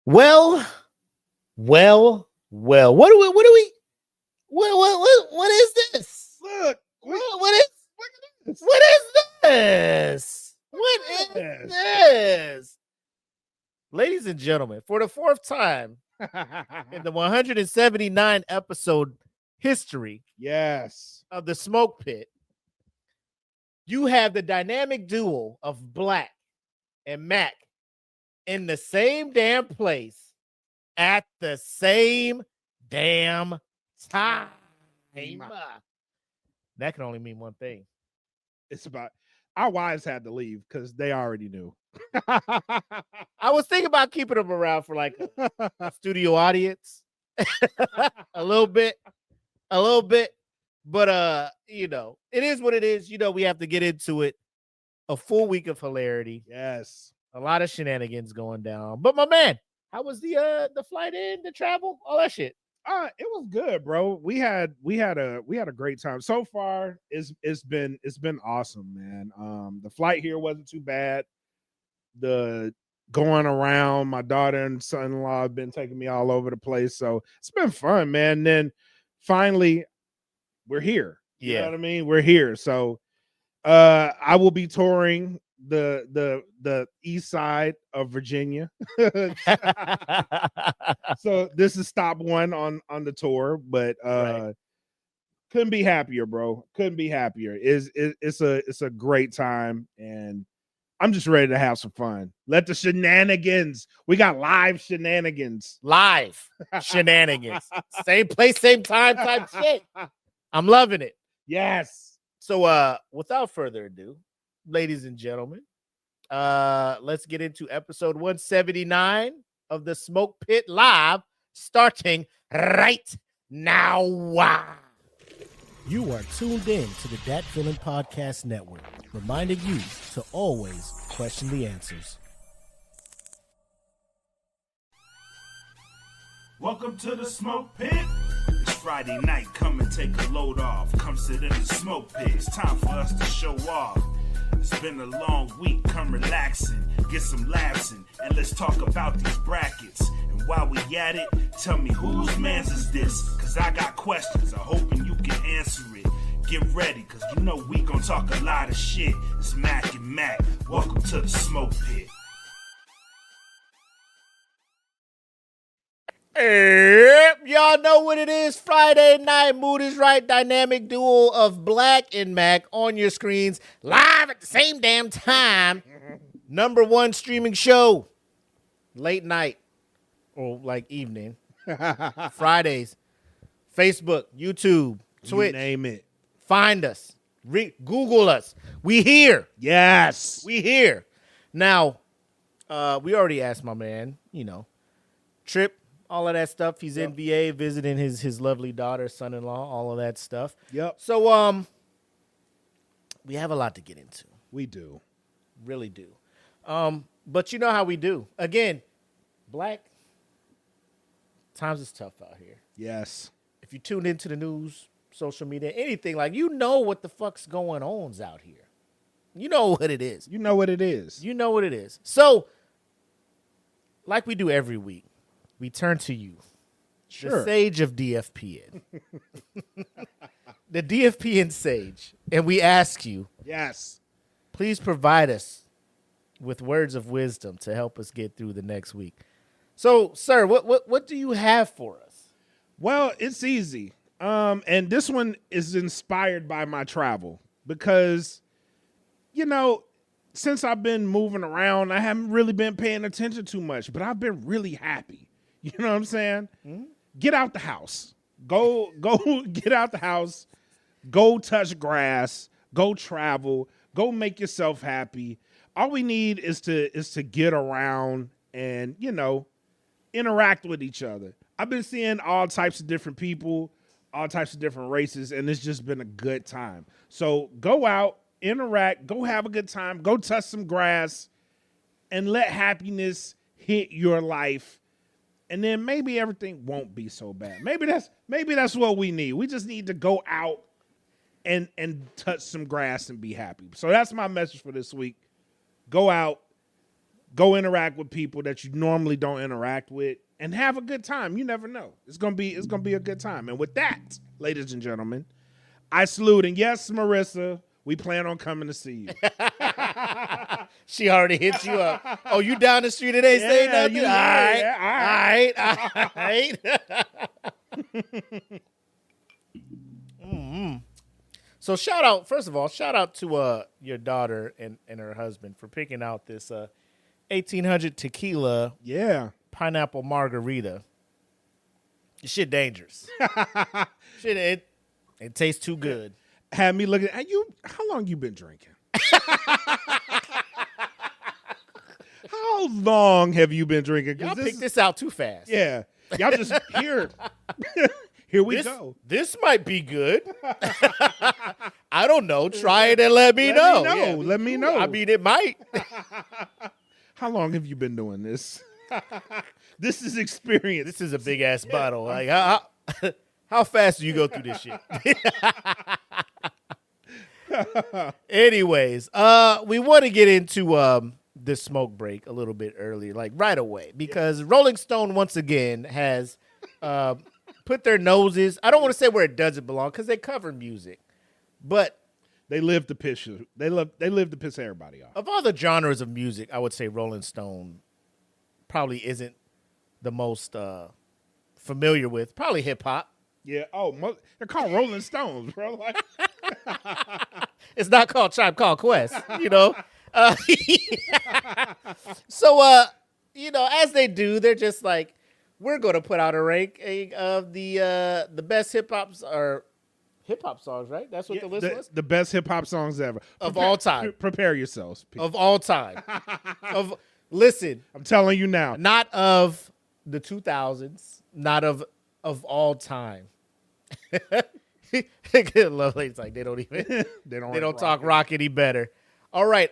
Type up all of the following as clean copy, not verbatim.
Well, well. What is this? Look, look at this. What is this? What is this. this? Ladies and gentlemen, for the fourth time in the 179 episode history Yes. of the Smoke Pit, you have the dynamic duo of Black and Mac in the same damn place at the same damn time. That can only mean one thing. It's about our wives had to leave because they already knew. I was thinking about keeping them around for like a studio audience. a little bit. But it is what it is. We have to get into it. A full week of hilarity. Yes. A lot of shenanigans going down. But my man, how was the flight in, the travel, all that shit? It was good, bro. We had a great time. So far, it's been awesome, man. The flight here wasn't too bad. The going around, my daughter and son-in-law have been taking me all over the place. So it's been fun, man. And then finally, we're here. You know what I mean? We're here. So I will be touring the east side of Virginia. So this is stop one on the tour, but Right. couldn't be happier, bro. Couldn't be happier. It's a great time, and I'm just ready to have some fun. Let the shenanigans. We got live shenanigans. Live shenanigans. Same place, same time type shit. I'm loving it. Yes. So without further ado, ladies and gentlemen, let's get into episode 179 of the Smoke Pit Live, starting right now. You are tuned in to the Dat Feeling Podcast Network, reminding you to always question the answers. Welcome to the Smoke Pit. It's Friday night, come and take a load off. Come sit in the smoke pit, it's time for us to show off. It's been a long week, come relaxing, get some laughs in, and let's talk about these brackets. And while we at it, tell me whose man's is this? Cause I got questions, I'm hoping you can answer it. Get ready, cause we gon' talk a lot of shit. It's Mac and Mac, welcome to the Smoke Pit. Yep, y'all know what it is. Friday night, mood is right. Dynamic duo of Black and Mac on your screens, live at the same damn time. Number one streaming show, late night or like evening, Fridays, Facebook, YouTube, Twitch. You name it. Find us, Google us. We here. Yes. We here. Now, we already asked my man, Trip. All of that stuff. He's in VA visiting his lovely daughter, son-in-law, all of that stuff. Yep. So we have a lot to get into. We do. Really do. But you know how we do. Again, Black, times is tough out here. Yes. If you tune into the news, social media, anything, what the fuck's going on out here. You know what it is. You know what it is. You know what it is. So, like we do every week, we turn to you, the sage of DFPN, the DFPN sage, and we ask you, yes, please provide us with words of wisdom to help us get through the next week. So, sir, what do you have for us? Well, it's easy, and this one is inspired by my travel because, since I've been moving around, I haven't really been paying attention too much, but I've been really happy. You know what I'm saying? Mm-hmm. Get out the house. Go get out the house. Go touch grass. Go travel. Go make yourself happy. All we need is to get around and, interact with each other. I've been seeing all types of different people, all types of different races, and it's just been a good time. So go out, interact, go have a good time, go touch some grass, and let happiness hit your life. And then maybe everything won't be so bad. Maybe that's what we need. We just need to go out and touch some grass and be happy. So that's my message for this week. Go out, Go interact with people that you normally don't interact with, and have a good time. You never know. It's gonna be a good time. And with that, ladies and gentlemen, I salute. And yes, Marissa, we plan on coming to see you. She already hit you up. Oh, you down the street today? Say nothing. All right. So shout out to your daughter and her husband for picking out this 1800 tequila pineapple margarita. This shit dangerous. It tastes too good. Had me looking at you. How long you been drinking? How long have you been drinking? Y'all picked this out too fast. Yeah. Y'all just here. Here we go. This might be good. I don't know. Try it and let me know. Let me know. I mean, it might. How long have you been doing this? This is experience. This is a big ass bottle. Like how fast do you go through this shit? Anyways, we want to get into this smoke break a little bit earlier, like right away, because Rolling Stone once again has put their noses. I don't want to say where it doesn't belong because they cover music, but they live to piss you. They live to piss everybody off. Of all the genres of music, I would say Rolling Stone probably isn't the most familiar with. Probably hip hop. Yeah. Oh, they're called Rolling Stones, bro. Like, it's not called Tribe Called Quest, you know. So, as they do, they're just like, we're going to put out a ranking of the best hip hop songs, right? That's what the list was. The best hip hop songs ever of all time. Prepare yourselves, people. Of all time. Listen, I'm telling you now, not of the 2000s, not of all time. Lovely's like they don't talk rock any better. All right.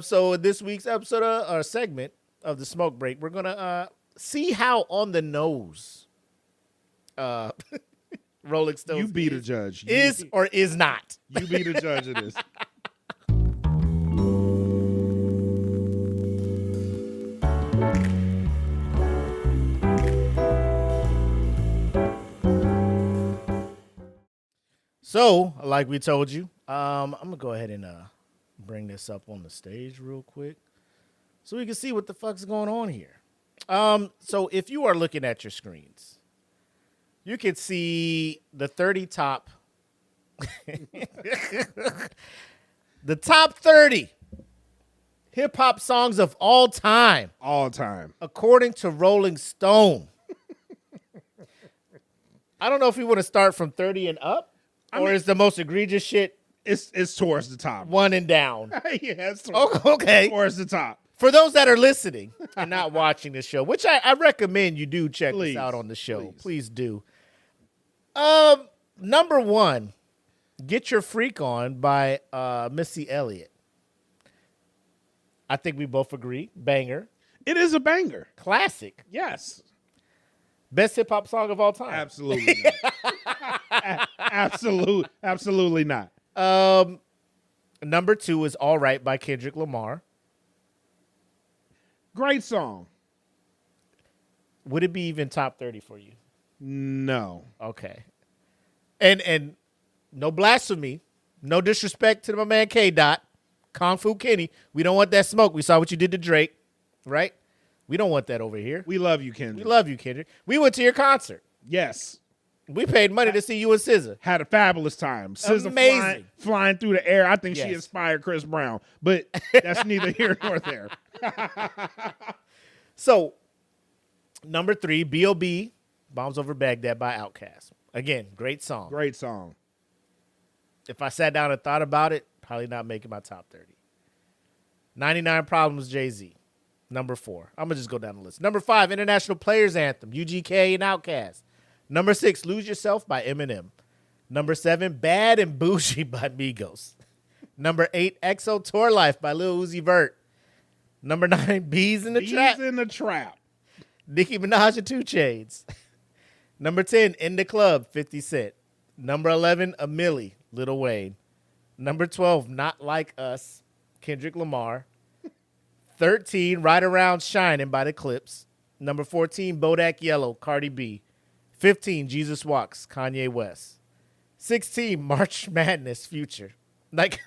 So this week's episode or segment of the smoke break, we're gonna see how on the nose Rolling Stones you be the judge. Is or is not. You be the judge of this. So, like we told you, I'm gonna go ahead and bring this up on the stage real quick so we can see what the fuck's going on here. So if you are looking at your screens, you can see the 30 top, the top 30 hip hop songs of all time. All time. According to Rolling Stone. I don't know if we want to start from 30 and up. Is the most egregious shit? It's towards the top. One and down. Yeah, it's okay. Towards the top. For those that are listening and not watching this show, which I recommend you do check this out on the show. Please do. Number one, Get Your Freak On by Missy Elliott. I think we both agree. Banger. It is a banger. Classic. Yes. Best hip hop song of all time. Absolutely not. Absolutely not. Number two is All Right by Kendrick Lamar. Great song. Would it be even top 30 for you? No. Okay. And no blasphemy, no disrespect to my man K. Dot, Kung Fu Kenny. We don't want that smoke. We saw what you did to Drake, right? We don't want that over here. We love you, Kendrick. We love you, Kendrick. We went to your concert. Yes. We paid money to see you and SZA. Had a fabulous time. SZA Amazing. flying through the air. I think she inspired Chris Brown, but that's neither here nor there. So, number three, B.O.B., Bombs Over Baghdad by Outkast. Again, great song. Great song. If I sat down and thought about it, probably not making my top 30. 99 Problems, Jay-Z. Number four. I'm going to just go down the list. Number five, International Players Anthem, UGK and Outkast. Number six, Lose Yourself by Eminem. Number seven, Bad and Bougie by Migos. Number eight, EXO Tour Life by Lil Uzi Vert. Number nine, Bees in the Trap. Bees in the Trap. Nicki Minaj and 2 Chainz. Number 10, In the Club, 50 Cent. Number 11, A Milli, Lil Wayne. Number 12, Not Like Us, Kendrick Lamar. 13, Right Around Shining by the Clips. Number 14, Bodak Yellow, Cardi B. 15, Jesus Walks, Kanye West. 16, March Madness, Future. Like,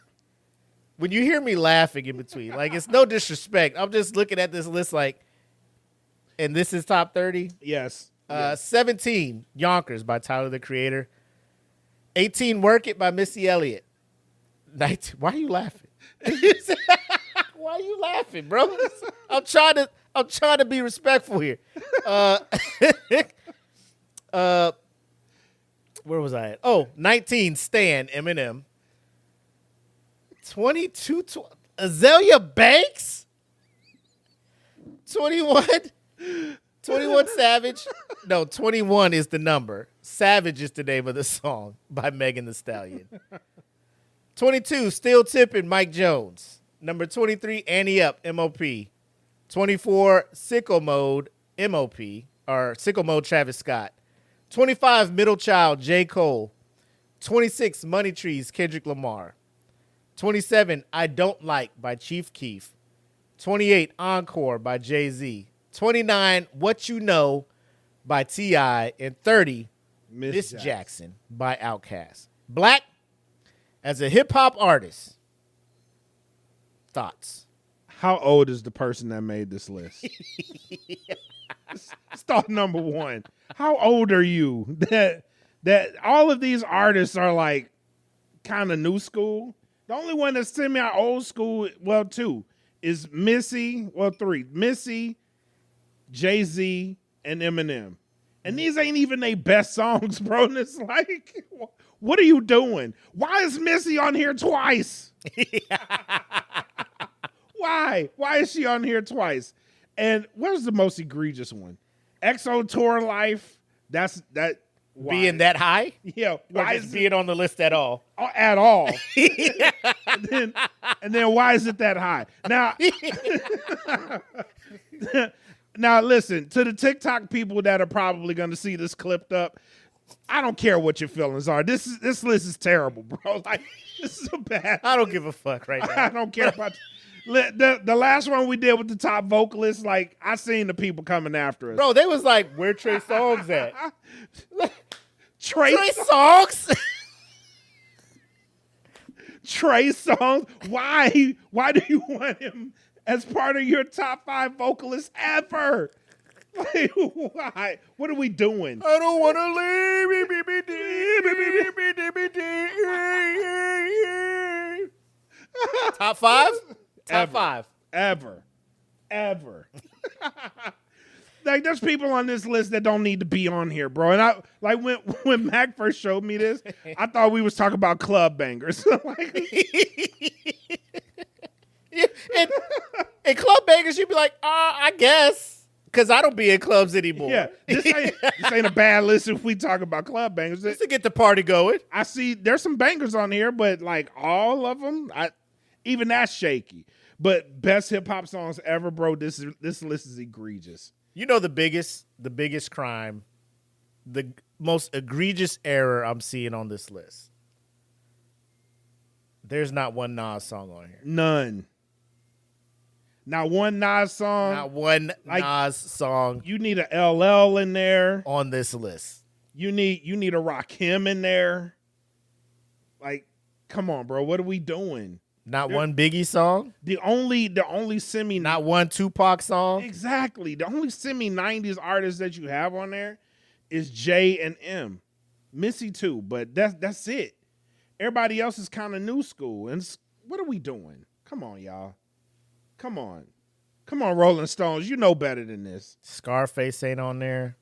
when you hear me laughing in between, like, it's no disrespect. I'm just looking at this list like, and this is top 30? Yes. 17, Yonkers by Tyler, the Creator. 18, Work It by Missy Elliott. 19, why are you laughing? Why are you laughing, bro? I'm trying to be respectful here. Where was I at? Oh, 19, Stan, Eminem. 22, Azalea Banks. 21 Savage. No, 21 is the number. Savage is the name of the song by Megan Thee Stallion. 22, Still Tippin', Mike Jones. Number 23, Annie Up, M.O.P. 24, Sicko Mode, M.O.P. Or Sicko Mode, Travis Scott. 25, Middle Child, J. Cole. 26, Money Trees, Kendrick Lamar. 27, I Don't Like by Chief Keef. 28, Encore by Jay-Z. 29, What You Know by T.I. And 30, Miss Jackson by Outkast. Black, as a hip-hop artist, thoughts? How old is the person that made this list? Start number one. How old are you? That all of these artists are like kind of new school. The only one that's semi old school, well, two, is Missy. Well, three: Missy, Jay-Z, and Eminem. And these ain't even their best songs, bro. And it's like, what are you doing? Why is Missy on here twice? Why? Why is she on here twice? And where's the most egregious one? EXO Tour Life. That's that. Why? Being that high? Yeah. Why is being on the list at all? At all. and then why is it that high? Now listen, to the TikTok people that are probably going to see this clipped up, I don't care what your feelings are. This list is terrible, bro. Like, this is a bad. I don't give a fuck right now. I don't care about the last one we did with the top vocalist. Like, I seen the people coming after us, bro. They was like, "Where Trey Songz at?" Trey Songz. Trey Songz. Why do you want him as part of your top 5 vocalists ever? Like, why? What are we doing? I don't want to leave. Top 5? Top 5. Ever. Like, there's people on this list that don't need to be on here, bro. And I like when Mac first showed me this, I thought we was talking about club bangers. and club bangers, you'd be like, I guess, because I don't be in clubs anymore. Yeah, this ain't a bad list if we talk about club bangers. Just to get the party going. I see there's some bangers on here, but like all of them, even that's shaky. But best hip hop songs ever, bro. This list is egregious. You know the biggest crime, the most egregious error I'm seeing on this list. There's not one Nas song on here. None. Not one Nas song. Not one Nas song. You need a LL in there on this list. You need a Rakim in there. Like, come on, bro. What are we doing? Not one Biggie song. The only semi. Not one Tupac song. Exactly. The only semi 90s artist that you have on there is J and M. Missy too, but that's it. Everybody else is kind of new school. And what are we doing? Come on, y'all. Come on, Rolling Stones. You know better than this. Scarface ain't on there.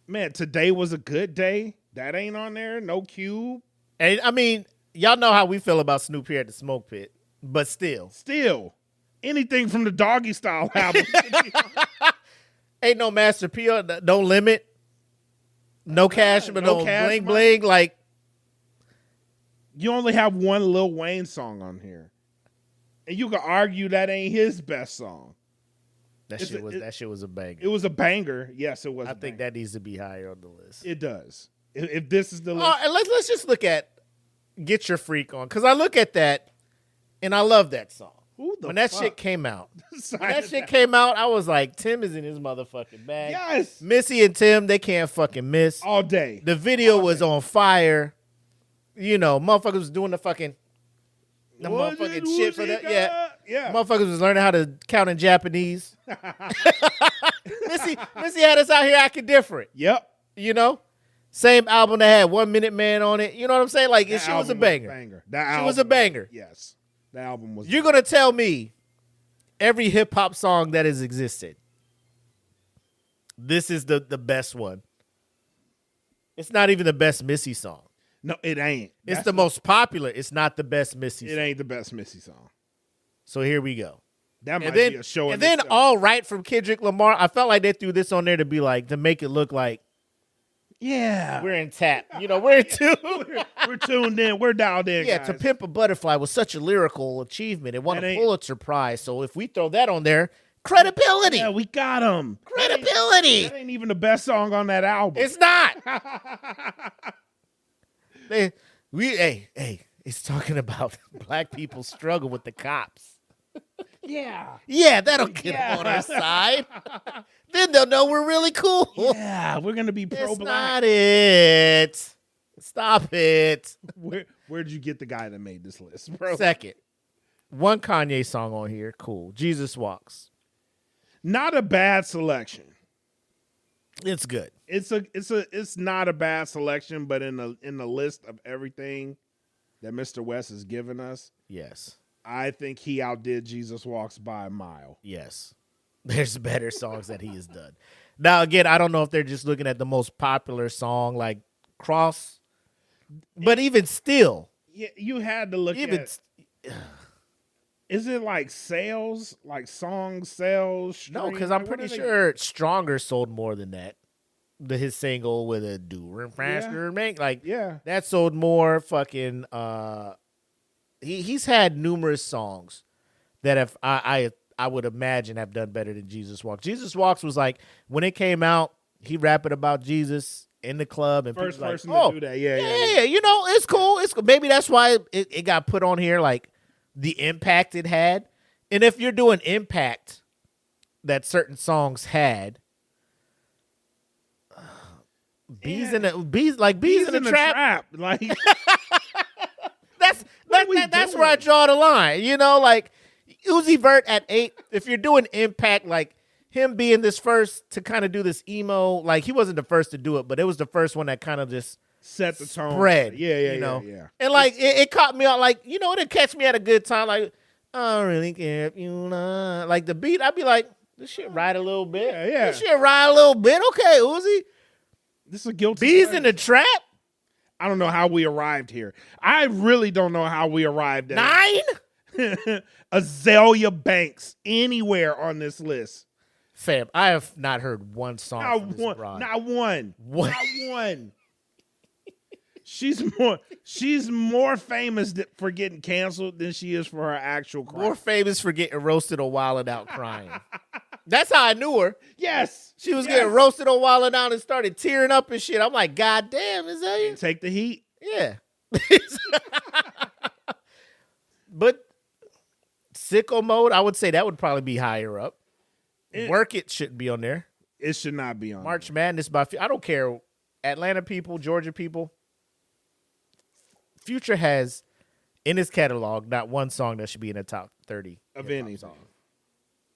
Man, Today Was a Good Day. That ain't on there. No Cube. And I mean, y'all know how we feel about Snoop here at the Smoke Pit, but still, anything from the Doggy Style album. Ain't no Master P, no Limit, no Cash, but no Bling Bling. Like, you only have one Lil Wayne song on here, and you can argue that ain't his best song. That shit was a banger. It was a banger. Yes, it was. I think that needs to be higher on the list. It does. If this is the list, and let's just look at Get Your Freak On, because I look at that and I love that song. Who the when that fuck? shit came out. When Decided that shit came out, I was like, Tim is in his motherfucking bag. Yes. Missy and Tim, they can't fucking miss. All day. The video All was day. on fire. You know, motherfuckers was doing the motherfucking shit for that. Yeah. Yeah. Motherfuckers was learning how to count in Japanese. Missy had us out here acting different. Yep. You know? Same album that had 1 Minute Man on it. You know what I'm saying? Like, That she was a album banger. That She was a album banger. Yes. The album was. You're going to tell me every hip hop song that has existed, this is the best one. It's not even the best Missy song. No, it ain't. It's That's the most popular. It's not the best Missy It song. ain't the best Missy song. So here we go. That might And then, be a show. and in then itself. All Right from Kendrick Lamar. I felt like they threw this on there to be like, to make it look like Yeah. we're in tap. You know, we're in tune. We're tuned in. We're dialed in. Yeah, guys. To Pimp a Butterfly was such a lyrical achievement. It won That a ain't- Pulitzer Prize. So if we throw that on there, credibility. Yeah, we got him. Credibility. That ain't even the best song on that album. It's not. It's talking about black people's struggle with the cops. yeah. Yeah, that'll get them on our side. Then they'll know we're really cool. Yeah, we're gonna be It's pro-black. not it. Stop it. Where'd you get the guy that made this list, bro? Second, one Kanye song on here. Cool. Jesus Walks. Not a bad selection. It's good. It's not a bad selection, but in the list of everything that Mr. West has given us, Yes. I think he outdid Jesus Walks by a mile. Yes. There's better songs that he has done. Now, again, I don't know if they're just looking at the most popular song like Cross, but even still, Yeah, you had to look even at. Is it like sales, like song sales? no, stream? because I'm Like, what pretty are they- sure Stronger sold more than that. His single with a doer faster make like Yeah, that sold more. Fucking he's had numerous songs that have I would imagine have done better than Jesus Walks. Jesus Walks was like when it came out, he rapping about Jesus in the club and first people person like, to do that. Yeah. yeah, you know, it's cool. It's cool. Maybe that's why it got put on here, like the impact it had. And if you're doing impact that certain songs had, bees in the trap. Like That's where I draw the line. You know, like Uzi Vert at 8. If you're doing impact, like him being this first to kind of do this emo, like he wasn't the first to do it, but it was the first one that kind of just set the tone. spread. Yeah, you know? yeah. And like it caught me out. Like, you know, it'd catch me at a good time. Like, I don't really care if you not. Like the beat, I'd be like, this shit ride a little bit. Yeah. This shit ride a little bit. Okay, Uzi. This is a guilty. Bees pleasure. in the trap. I don't know how we arrived here. I really don't know how we arrived at 9. Azalea Banks anywhere on this list. Fam, I have not heard one song from this broad. Not one. What? Not one. She's more famous for getting canceled than she is for her actual crime. More famous for getting roasted or wilding out crying. That's how I knew her. Yes. She was Yes. getting roasted or wilding out and started tearing up and shit. I'm like, God damn, is that you? Take the heat. Yeah. But Sicko Mode, I would say that would probably be higher up. Work It shouldn't be on there. It should not be on. March Madness by I don't care. Atlanta people, Georgia people. Future has in his catalog not one song that should be in the top 30 Of hip-hop anything. songs.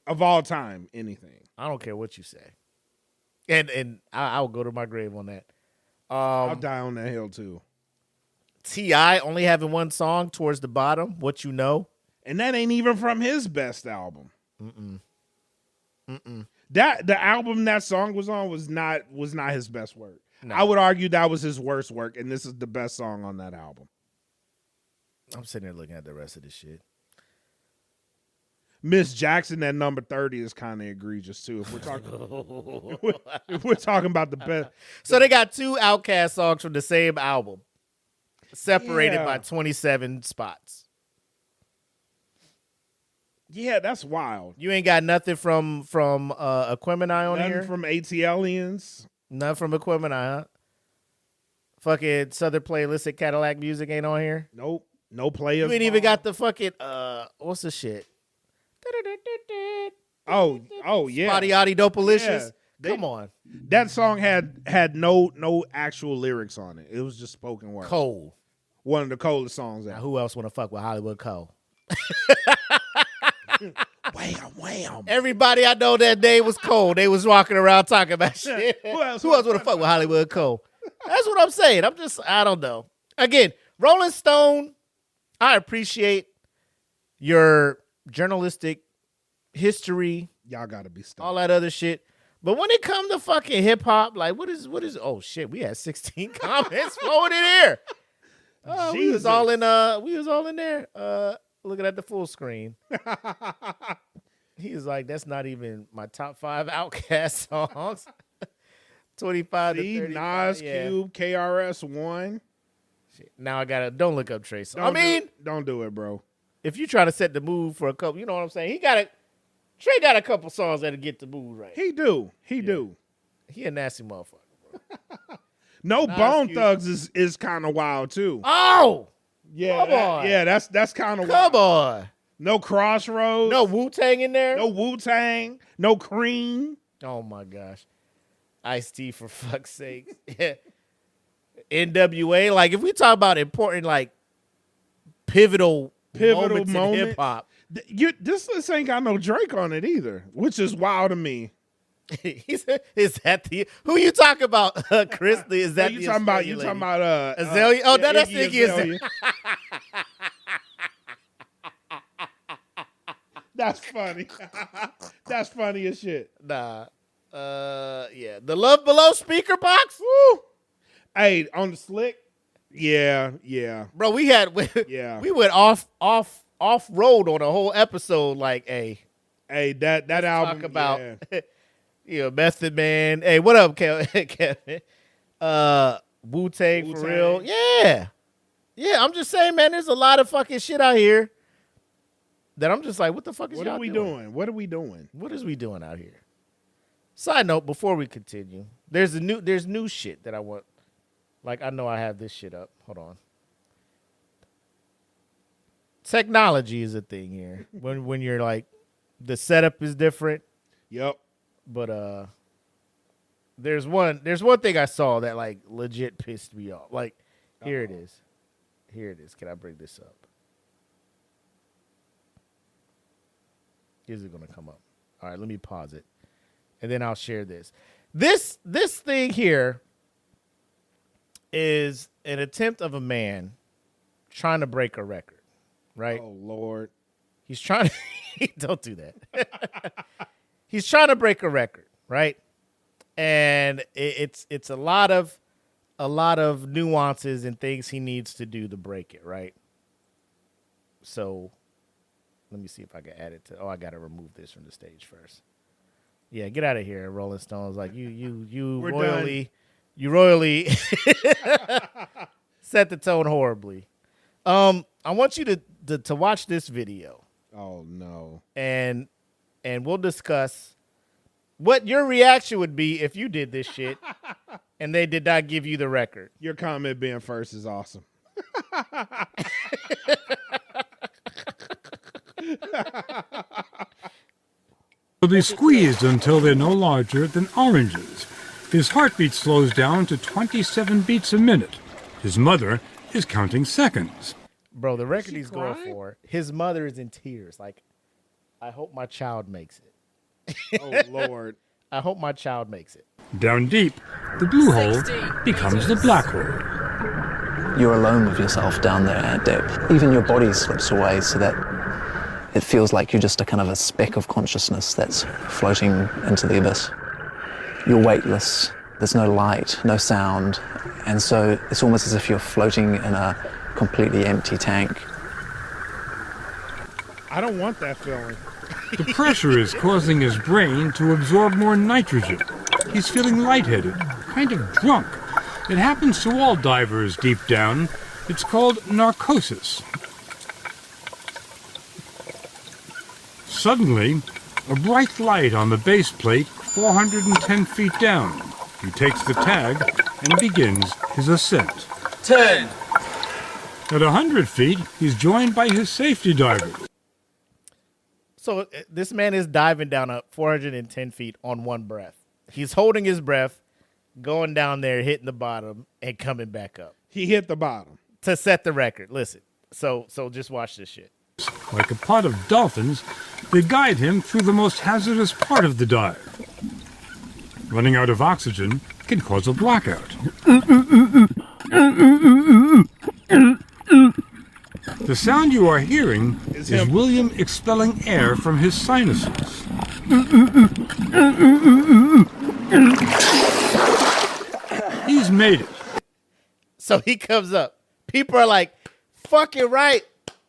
Of all time, anything. I don't care what you say. And I'll go to my grave on that. I'll die on that hill too. T.I. only having one song towards the bottom, What You Know. And that ain't even from his best album. That the album that song was on was not his best work. No. I would argue that was his worst work, and this is the best song on that album. I'm sitting there looking at the rest of this shit. Miss Jackson at number 30 is kind of egregious too. If we're talking, if we're talking about the best, So they got 2 Outkast songs from the same album, separated Yeah. by 27 spots. yeah, that's wild. You ain't got nothing from Equimini on Nothing here? from ATLians. Nothing from Equimini, huh? Fucking Southern Playlistic Cadillac Music ain't on here? Nope, no players. You ain't even got the fucking, what's the shit? Oh yeah. Spotty Otti Dopalicious. Yeah, Come on. That song had no actual lyrics on it. It was just spoken word. Cole. One of the coldest songs Now, ever. who else want to fuck with Hollywood Cole? Wham. Everybody I know that day was Cole. They was walking around talking about shit. Who else want to fuck with Hollywood Cole? That's what I'm saying. I don't know. Again, Rolling Stone, I appreciate your journalistic history, Y'all gotta be stuck. all that other shit. But when it come to fucking hip hop, like what is oh shit, we had 16 comments flowing in here. We was all in there. Looking at the full screen. He was like, that's not even my top 5 Outkast songs. 25 to 35. Nas, Cube, KRS-One. Shit. Now I gotta don't look up Trey Songz. Don't do it, bro. If you try to set the mood for a couple, you know what I'm saying? Trey got a couple songs that'll get the mood right. He do. He a nasty motherfucker, bro. No, Nas, Bone Cube. Thugs is kind of wild too. Oh! Yeah, Come on. Yeah, that's kind of Come wild. on. No Crossroads. No Wu-Tang in there? No Wu-Tang. No Cream. Oh my gosh. Ice-T for fuck's sake. NWA. Like if we talk about important, like pivotal moments in hip hop. This ain't got no Drake on it either, which is wild to me. He said, "Is that the who you talk about, Chris? Is that you the talking about? Australian You lady? talking about Azalea? Oh, no, that's Iggy Iggy Azalea. That's funny. That's funny as shit. Nah. Yeah. The Love Below speaker box? Woo. Hey, on the slick. Yeah. Bro, we went off road on a whole episode. Like, hey, that album. talk about yeah. Method Man. Hey, what up, Kevin? Wu-Tang for real. Yeah. I'm just saying, man, there's a lot of fucking shit out here that I'm just like, what the fuck is What y'all are we doing? What are we doing? What is we doing out here? Side note, before we continue, there's new shit that I want. Like, I know I have this shit up. Hold on. Technology is a thing here. when you're like, the setup is different. Yep. But there's one thing I saw that like legit pissed me off. Like, here it is. Can I bring this up? Is it gonna come up? All right, let me pause it, and then I'll share this. This thing here is an attempt of a man trying to break a record, right? Oh Lord, he's trying to don't do that. He's trying to break a record, right? And it's a lot of nuances and things he needs to do to break it, right? So let me see if I can add it to. Oh, I got to remove this from the stage first. Yeah, get out of here, Rolling Stones. Like you We're royally, you royally set the tone horribly. I want you to watch this video. Oh no. And we'll discuss what your reaction would be if you did this shit and they did not give you the record. Your comment being first is awesome. Will be squeezed until they're no larger than oranges. His heartbeat slows down to 27 beats a minute. His mother is counting seconds. Bro, the record he's going for, his mother is in tears. Like, I hope my child makes it. Oh Lord. I hope my child makes it. Down deep, the blue hole becomes the black hole. You're alone with yourself down there at depth. Even your body slips away so that it feels like you're just a kind of a speck of consciousness that's floating into the abyss. You're weightless, there's no light, no sound, and so it's almost as if you're floating in a completely empty tank. I don't want that feeling. The pressure is causing his brain to absorb more nitrogen. He's feeling lightheaded, kind of drunk. It happens to all divers deep down. It's called narcosis. Suddenly, a bright light on the base plate 410 feet down. He takes the tag and begins his ascent. 10. At 100 feet, he's joined by his safety diver. So this man is diving down 410 feet on one breath. He's holding his breath, going down there, hitting the bottom, and coming back up. He hit the bottom. To set the record. Listen. So just watch this shit. Like a pod of dolphins, they guide him through the most hazardous part of the dive. Running out of oxygen can cause a blackout. The sound you are hearing is William expelling air from his sinuses. He's made it. So he comes up. People are like, fucking right.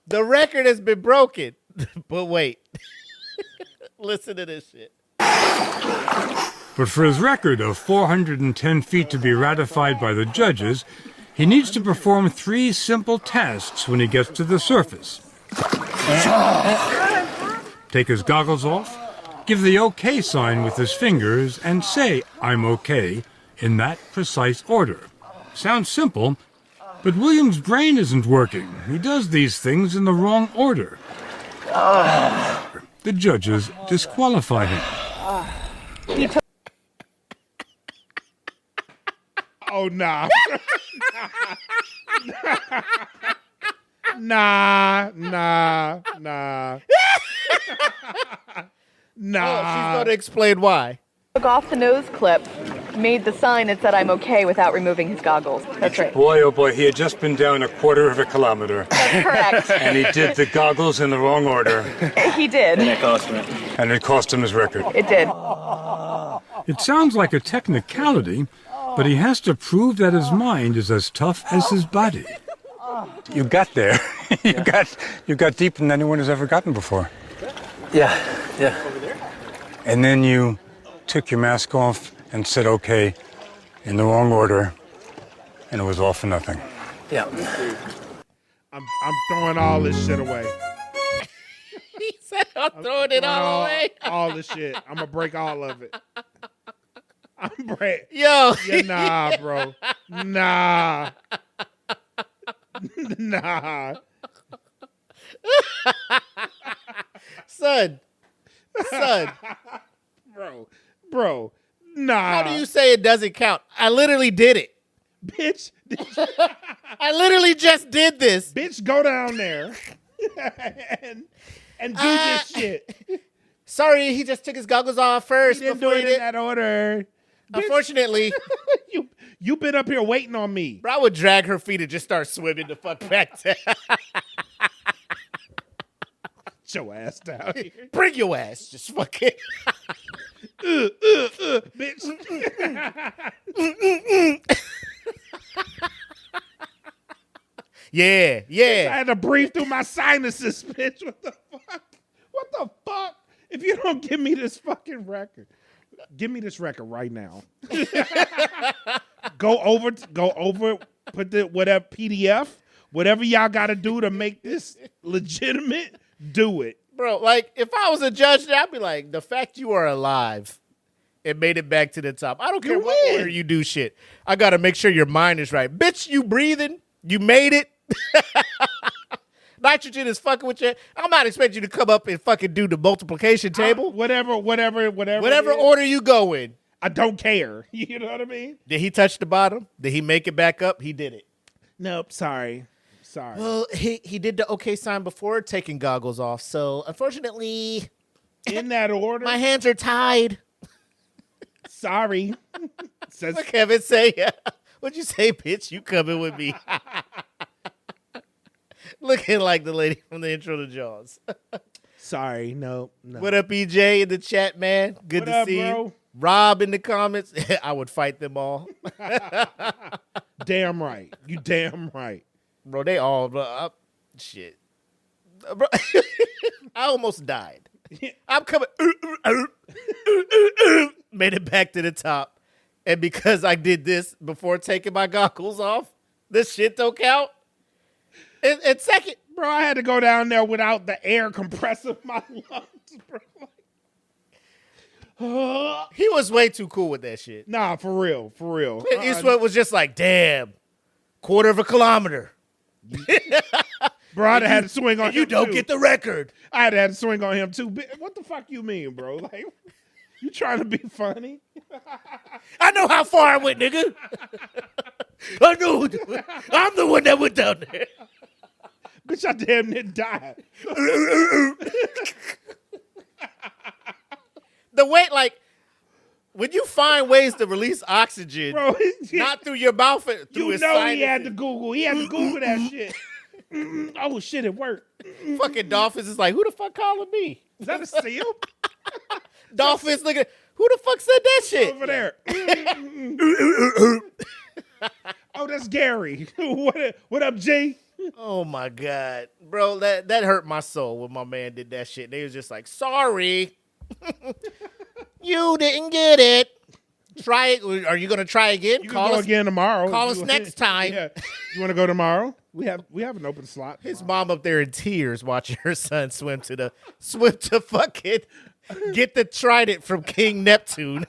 The record has been broken. But wait. Listen to this shit. But for his record of 410 feet to be ratified by the judges, he needs to perform 3 simple tasks when he gets to the surface. Take his goggles off, give the OK sign with his fingers, and say, "I'm OK," in that precise order. Sounds simple, but William's brain isn't working. He does these things in the wrong order. The judges disqualify him. Oh, nah. Nah. Oh, she's going to explain why. Took off the nose clip, made the sign that said I'm okay without removing his goggles. That's right. Boy, oh boy, he had just been down 1/4 kilometer. That's correct. And he did the goggles in the wrong order. He did. And it cost him his record. It did. It sounds like a technicality, but he has to prove that his mind is as tough as his body. You got there. You got deeper than anyone has ever gotten before. Yeah. And then you took your mask off and said okay in the wrong order, and it was all for nothing. Yeah. I'm throwing all this shit away. He said, I'm throwing it all away. All the shit. I'm going to break all of it. Yo. Yeah, nah, bro. Nah. Son. Bro. Nah. How do you say it doesn't count? I literally did it. Bitch. I literally just did this. Bitch, go down there and do this shit. Sorry, he just took his goggles off first. He didn't do it in that order. Unfortunately, you been up here waiting on me. bro, I would drag her feet and just start swimming the fuck back down. Get your ass down here. Bring your ass. Just fucking. Bitch. Yeah. I had to breathe through my sinuses, bitch. What the fuck? If you don't give me this fucking record. Give me this record right now. Go over, put the whatever PDF, whatever y'all got to do to make this legitimate, do it. Bro, like, if I was a judge, I'd be like, the fact you are alive and made it back to the top. I don't care what order you do shit. I got to make sure your mind is right. Bitch, you breathing? You made it? Nitrogen is fucking with you. I'm not expecting you to come up and fucking do the multiplication table. Whatever Order you go in. I don't care. You know what I mean? Did he touch the bottom? Did he make it back up? He did it. Nope. Sorry. Well, he did the okay sign before taking goggles off. So, unfortunately, in that order, my hands are tied. Sorry. Says What Kevin say? What'd you say, bitch? You coming with me. Looking like the lady from the intro to Jaws. Sorry. No. What up, EJ in the chat, man? Good What to up, see bro? you. Rob in the comments. I would fight them all. Damn right. You damn right. Bro, they all, shit. Bro, I almost died. I'm coming. Made it back to the top. And because I did this before taking my goggles off, this shit don't count. And second, Bro, I had to go down there without the air compressing my lungs, bro. he was way too cool with that shit. Nah, for real. Eastwood was just like, damn, 1/4 kilometer. Bro, I'd have had to swing on him. You don't too. get the record. I'd have had to swing on him too. What the fuck you mean, bro? Like, you trying to be funny? I know how far I went, nigga. I know. I'm the one that went down there. Bitch, I damn near died. The way, like, when you find ways to release oxygen, Bro, not through your mouth, through you his know sinuses. he had to Google. He had to Google that shit. Oh shit, it worked. Fucking Dolphins is like, who the fuck calling me? Is that a seal? Dolphins looking, who the fuck said that shit? Over there. Oh, that's Gary. What up, G? Oh my God. Bro, that hurt my soul when my man did that shit. They was just like, sorry. You didn't get it. Try it. Are you gonna try again? You can go again tomorrow. Call us next time. Yeah. You want to go tomorrow? We have an open slot. His mom up there in tears watching her son swim to fucking get the trident from King Neptune.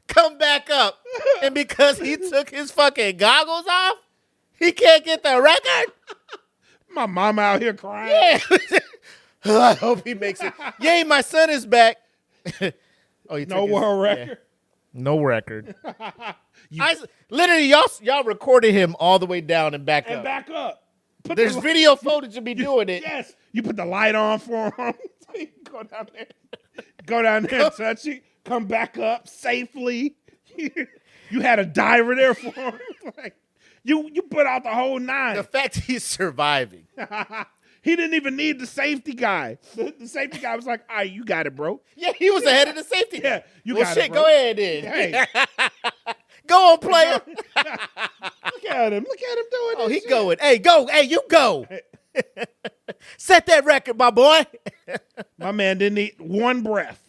Come back up. And because he took his fucking goggles off, he can't get the record. My mom out here crying. Yeah. I hope he makes it. Yay, my son is back. Oh, he No took world record. No record. Literally, y'all recorded him all the way down and back And up. back up. There's video footage of me doing it. Yes. You put the light on for him. Go down there. Go down there and touch it. Come back up safely. You had a diver there for him. Like, you put out the whole nine. The fact he's surviving. He didn't even need the safety guy. The safety guy was like, all right, you got it, bro. Yeah, he was ahead of the safety. Yeah, you well, got shit, it, bro. go ahead then. Hey. Go on, player. Look at him. Look at him doing Oh, this he shit. going. Hey, go. Hey, you go. Set that record, my boy. My man didn't eat one breath.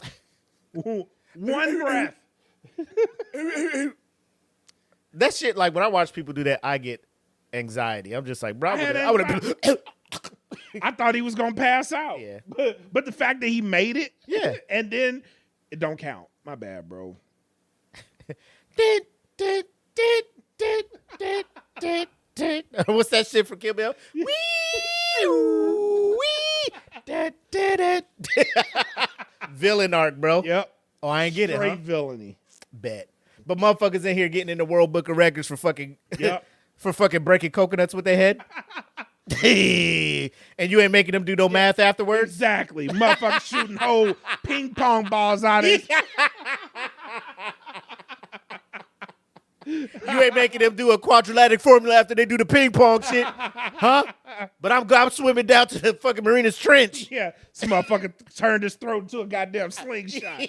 One breath. That shit, like, when I watch people do that, I get anxiety. I'm just like, bro, I would have been. I thought he was going to pass out. Yeah. But the fact that he made it, Yeah. and then it don't count. My bad, bro. What's that shit from Kill Bill? Villain arc, bro. Yep. Oh, I ain't get it, huh? Straight villainy. Bet. But motherfuckers in here getting in the World Book of Records for fucking Yep. for fucking breaking coconuts with their head. And you ain't making them do no math afterwards. Exactly. Motherfucker shooting whole ping pong balls out of his. You ain't making them do a quadratic formula after they do the ping pong shit, huh? But I'm swimming down to the fucking Marina's Trench. Yeah. Some motherfucker turned his throat into a goddamn slingshot.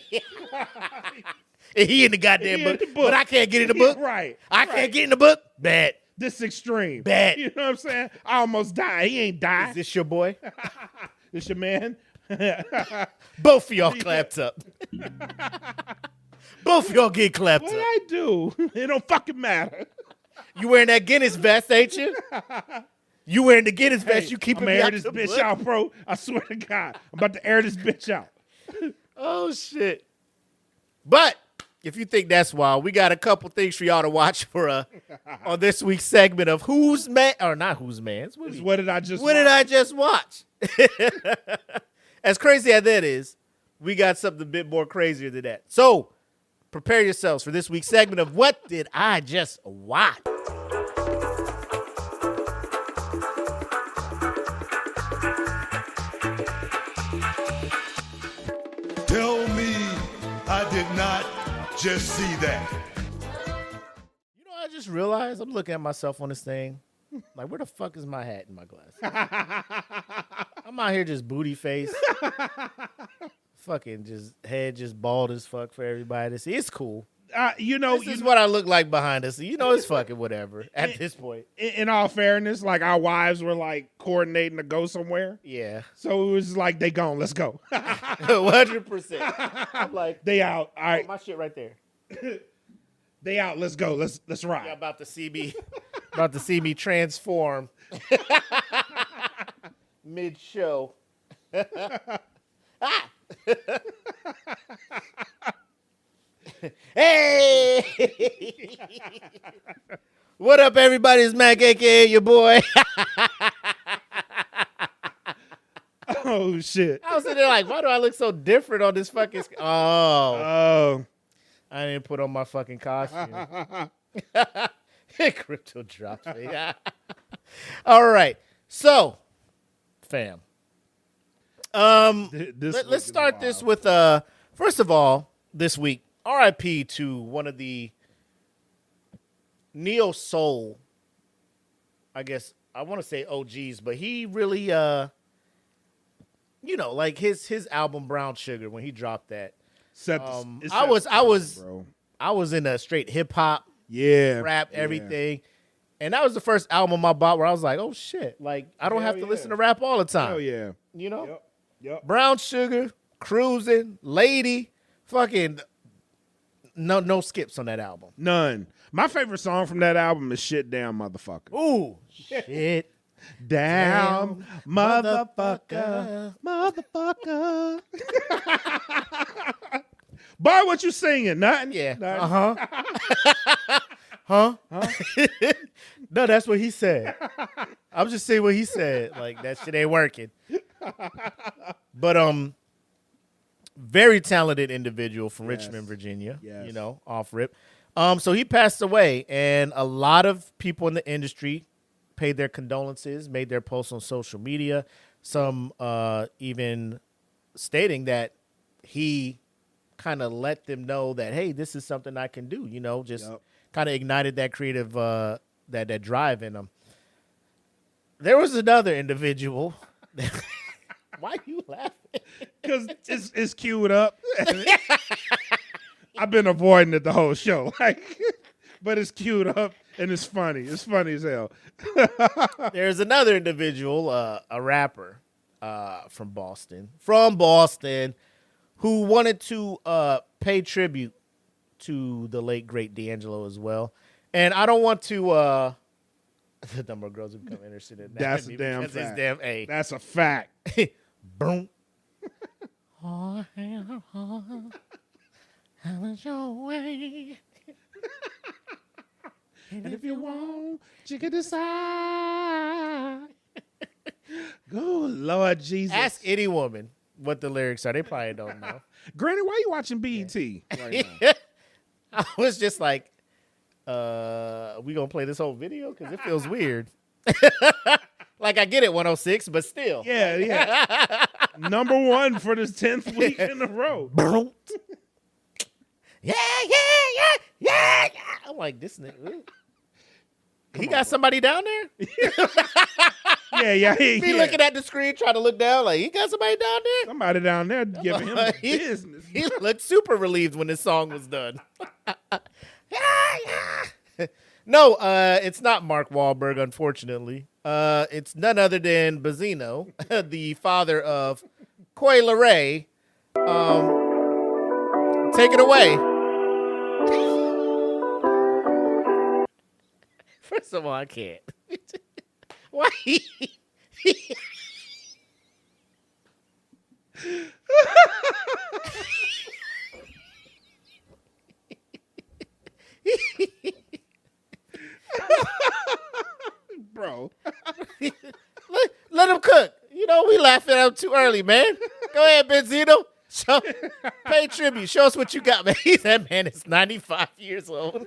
And he in the goddamn He in book, the book. but I can't get in the book. Right. I can't get in the book. Bad. This extreme. Bad. You know what I'm saying? I almost died. He ain't died. Is this your boy? This your man? Both of y'all clapped up. Both of y'all get clapped What up. I do? It don't fucking matter. You wearing that Guinness vest, ain't you? You wearing the Guinness vest. Hey, You keeping I'm me air out this the bitch book? out, bro. I swear to God. I'm about to air this bitch out. Oh, shit. But if you think that's wild, we got a couple things for y'all to watch for on this week's segment of Who's Man, or not Who's Man's. What did I just What did I just watch? As crazy as that is, we got something a bit more crazier than that. So prepare yourselves for this week's segment of What Did I Just Watch? Tell me I did not just see that. You know, I just realized I'm looking at myself on this thing. Like, where the fuck is my hat and my glasses? I'm out here just booty face. Fucking just head just bald as fuck for everybody to see. It's cool. You know, This is what I look like behind us. You know, it's fucking whatever at this point. in all fairness, like our wives were like coordinating to go somewhere. Yeah. So it was like, they gone, let's go. 100%. I'm like, They out. All right. my shit right there. They out. Let's go. Let's ride. Y'all about to see me transform mid-show. Ah! Hey! What up, everybody? It's Mac, aka your boy. Oh shit. I was sitting there like, why do I look so different on this fucking? Oh. I didn't put on my fucking costume. Crypto dropped me. All right, so, fam. Let's start this with first of all, this week, R.I.P. to one of the neo soul, I guess I want to say OGs, but he really like his album Brown Sugar, when he dropped that. I was in a straight hip hop, rap, everything. And that was the first album I bought where I was like, oh shit, like I don't have to listen to rap all the time. Hell yeah. You know? Yep. Brown Sugar, Cruising, Lady, fucking no skips on that album. None. My favorite song from that album is Shit Down, Motherfucker. Ooh, shit. Down, motherfucker. Boy, what you singing? Nothing? Yeah. Nothing. Huh? No, that's what he said. I'm just saying what he said. Like, that shit ain't working. But very talented individual from Richmond, Virginia. Yes. You know, off rip. So he passed away, and a lot of people in the industry paid their condolences, made their posts on social media. Some even stating that he kind of let them know that, hey, this is something I can do. You know, just kind of ignited that creative that drive in them. There was another individual. Why are you laughing? Because it's queued up. I've been avoiding it the whole show. But it's queued up and it's funny. It's funny as hell. There's another individual, a rapper from Boston, who wanted to pay tribute to the late, great D'Angelo as well. And I don't want to... the number of girls who become interested in that. That's a damn fact. It's damn A. That's a fact. Boom. Oh, how is your way? And if you want, you can decide. Go, Lord Jesus. Ask any woman what the lyrics are. They probably don't know. Granny, why are you watching BET right now? I was just like, we gonna play this whole video? Because it feels weird. Like, I get it, 106, but still. Yeah. Number one for this 10th week in a row. Yeah. I'm like, this nigga. He got somebody down there? Yeah. He looking at the screen, trying to look down, like, he got somebody down there? Somebody down there giving him business. He looked super relieved when this song was done. No, it's not Mark Wahlberg, unfortunately. It's none other than Benzino, the father of Coi Leray. Take it away. First of all, I can't. Why? Bro. Let him cook. You know, we laughing at him too early, man. Go ahead, Benzino. Pay tribute. Show us what you got, man. That man is 95 years old.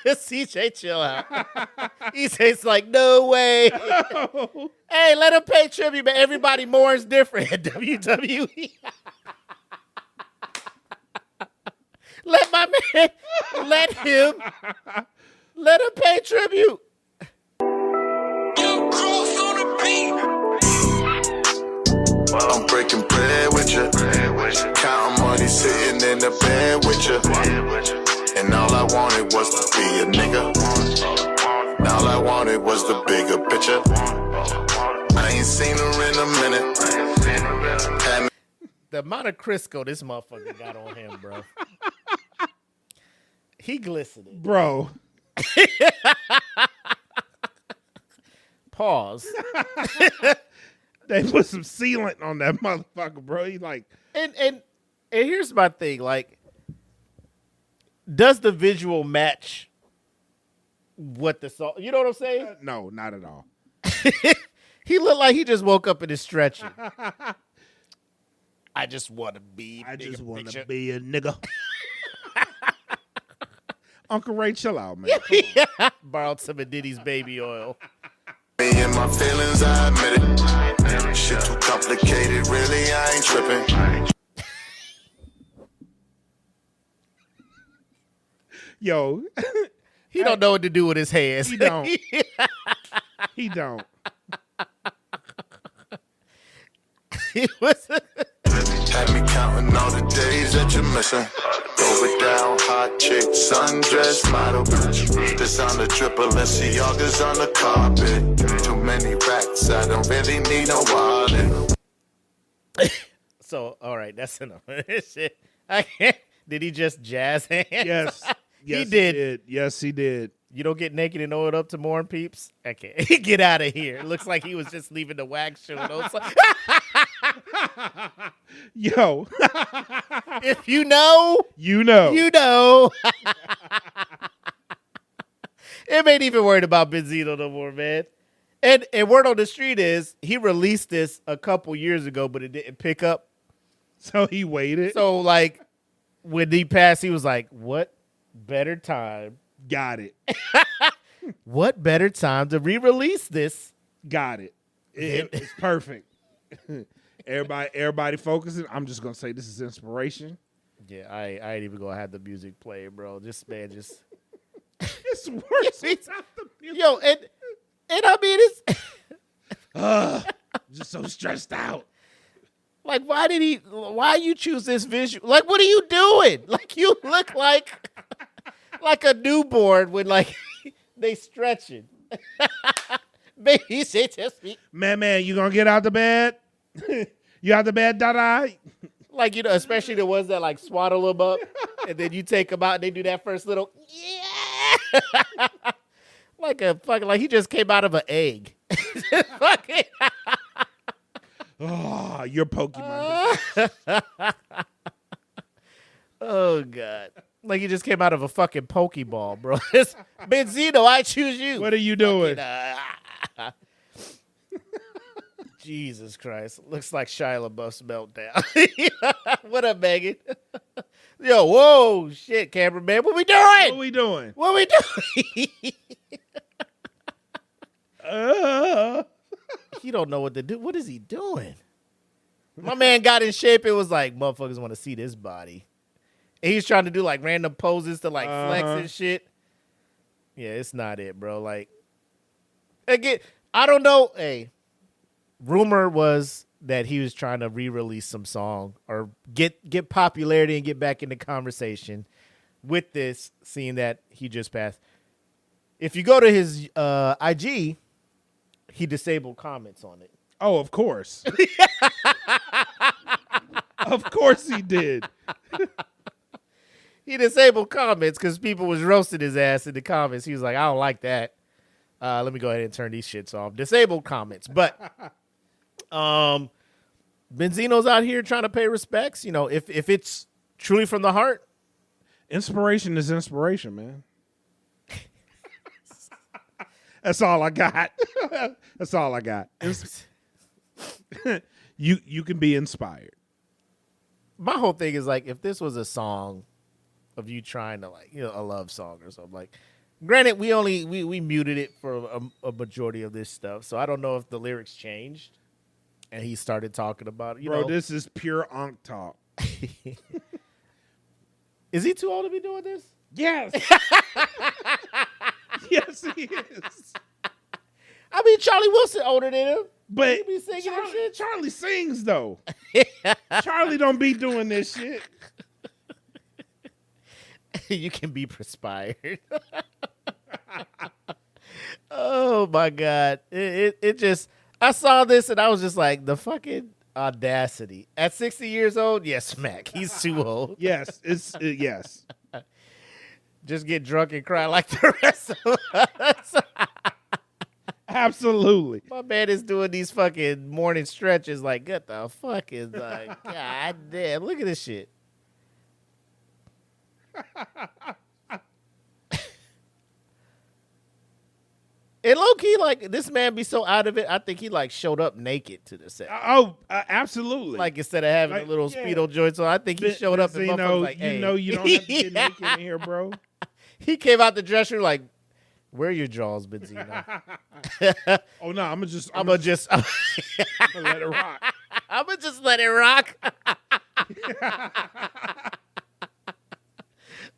CJ, chill out. He says, like, no way. Oh. Hey, let him pay tribute, man. Everybody mourns different at WWE. Let my man, let him pay tribute. I'm breaking bread with you. Counting money sitting in the bed with you. And all I wanted was to be a nigga. And all I wanted was the bigger picture. I ain't seen her in a minute. The amount of Crisco this motherfucker got on him, bro. He glistening. Bro. Pause. They put some sealant on that motherfucker, bro. He like... And here's my thing, like, does the visual match what the song? You know what I'm saying? No, not at all. He looked like he just woke up and is stretching. I just want to be. I just want picture. to be a nigga. Uncle Ray, chill out, man. Borrowed some of Diddy's baby oil. Me and my feelings, I admit it. Shit too complicated, really, I ain't tripping. Yo, He don't know what to do with his hands. he don't. He don't. He was. Had me counting all the days that you're missing. Over down, hot chick, sundress model. This on the triple Balenciaga's on the carpet. Too many racks, I don't really need no wallet. So, all right, that's enough. Shit. I can't. Did he just jazz hands? Yes. He did. Yes, he did. You don't get naked and oiled up to mourn peeps? Okay. Get out of here. It looks like he was just leaving the wax show. Yo. If you know, You know. you know. It ain't even worried about Benzino no more, man. And word on the street is he released this a couple years ago, but it didn't pick up. So he waited. So, like, when he passed, he was like, what better time? Got it. What better time to re-release this? Got it. It's perfect. Everybody focusing. I'm just gonna say this is inspiration. Yeah, I ain't even gonna have the music play, bro. This man just It's worse without the music. yo, and I mean it's Just so stressed out. like why you choose this visual? Like, what are you doing? Like, you look like a newborn when like they stretching. Baby, say just me. Man, you gonna get out the bed? You out the bed, Dada? Like, you know, especially the ones that like swaddle them up, and then you take them out and they do that first little yeah, like a fucking like he just came out of an egg. Fucking. Oh, you're Pokemon. Oh god, like he just came out of a fucking Pokeball, bro. It's Benzino, I choose you. What are you doing? Jesus Christ, looks like Shia LaBeouf's meltdown. What up, Megan? Yo, whoa, shit, cameraman, what we doing? What we doing? What we doing? He don't know what to do. What is he doing? My man got in shape. It was like, motherfuckers want to see this body. And he's trying to do like random poses to like flex and shit. Yeah, it's not it, bro. Like, again, I don't know. Hey, rumor was that he was trying to re-release some song or get popularity and get back in the conversation with this, seeing that he just passed. If you go to his IG, he disabled comments on it. Oh, of course. Of course he did. He disabled comments because people was roasting his ass in the comments. He was like, I don't like that. Let me go ahead and turn these shits off. Disabled comments. But Benzino's out here trying to pay respects. You know, if it's truly from the heart. Inspiration is inspiration, man. That's all I got. That's all I got. You can be inspired. My whole thing is like, if this was a song of you trying to like, you know, a love song or something, like, granted, we muted it for a majority of this stuff, so I don't know if the lyrics changed and he started talking about it. You know, this is pure Ankh talk. Is he too old to be doing this? Yes. Yes, he is. I mean, Charlie Wilson older than him. But He be singing that shit? Charlie sings though. Charlie don't be doing this shit. You can be perspired. Oh my God. It just, I saw this and I was just like, the fucking audacity. At 60 years old, yes, smack. He's too old. Yes, yes. Just get drunk and cry like the rest of us. Absolutely. My man is doing these fucking morning stretches like, what the fuck is like, God damn, look at this shit. And low key, like this man be so out of it. I think he like showed up naked to the set. Absolutely. Like instead of having Like, a little yeah. speedo joints on, I think he showed up and motherfuckers like, you hey. know you don't have to get naked in here, bro. He came out the dressing room like, where are your jaws, Benzino? Oh no, I'm gonna just let it rock. I'm gonna just let it rock.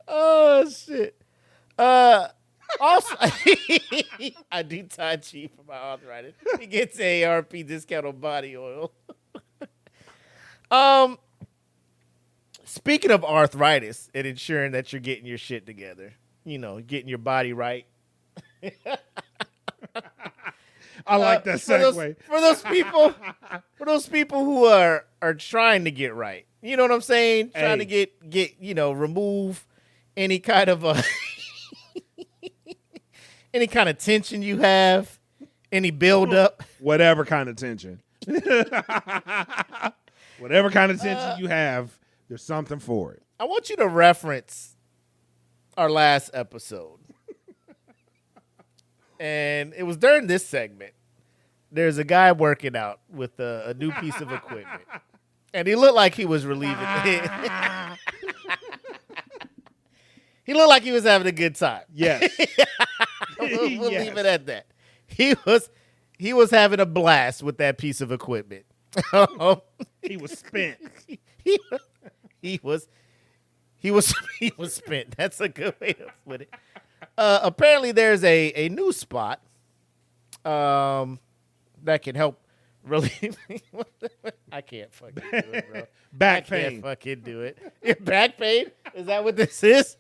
Oh shit. Also, I do Tai Chi for my arthritis. He gets ARP discount on body oil. Speaking of arthritis and ensuring that you're getting your shit together, you know, getting your body right. I like that segue. For those people who are trying to get right. You know what I'm saying? Trying to get remove any kind of any kind of tension you have, any build up. Whatever kind of tension. Whatever kind of tension you have, there's something for it. I want you to reference our last episode. And it was during this segment. There's a guy working out with a new piece of equipment. And he looked like he was relieving it. He looked like he was having a good time. Yes. We'll leave it at that. He was having a blast with that piece of equipment. He was spent. He was spent. That's a good way to put it. Apparently, there's a new spot that can help relieve. I can't fucking do it, bro. Back I can't pain. fucking do it. Your back pain? Is that what this is?